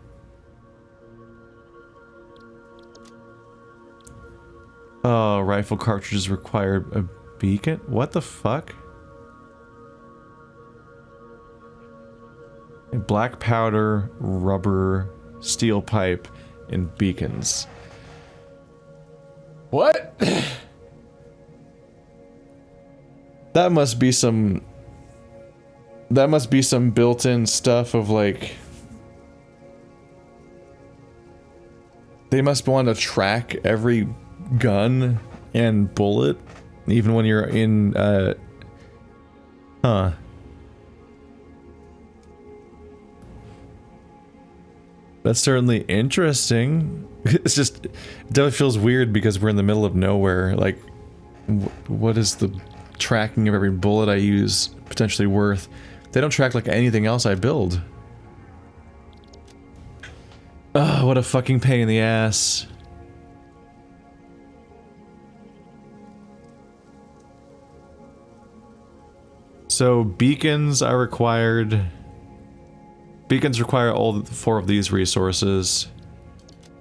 Oh, rifle cartridges require a beacon? What the fuck? A black powder, rubber, steel pipe, and beacons. What? That must be some built-in stuff of like... They must want to track every gun and bullet, even when you're in, Huh. That's certainly interesting. It's just... It definitely feels weird because we're in the middle of nowhere, like... What is the... tracking of every bullet I use potentially worth? They don't track like anything else I build. Ugh, what a fucking pain in the ass. So beacons are required. beacons require all 4 of these resources.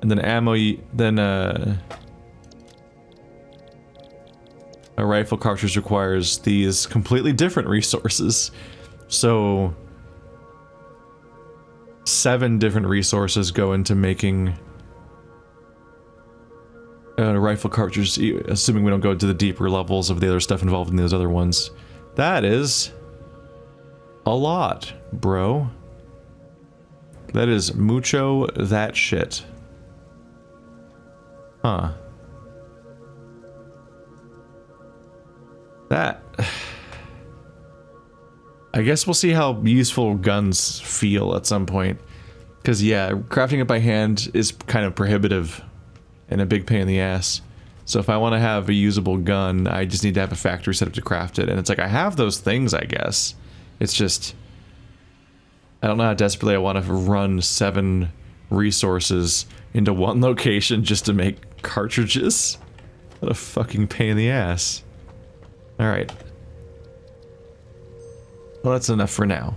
And then ammo, then a rifle cartridge requires these completely different resources. So 7 different resources go into making a rifle cartridge, assuming we don't go to the deeper levels of the other stuff involved in those other ones. That is a lot, bro. That is mucho that shit. Huh. That... I guess we'll see how useful guns feel at some point. Because, yeah, crafting it by hand is kind of prohibitive and a big pain in the ass. So if I want to have a usable gun, I just need to have a factory set up to craft it. And it's like, I have those things, I guess. It's just... I don't know how desperately I want to run 7 resources into one location just to make cartridges. What a fucking pain in the ass. Alright. Well, that's enough for now.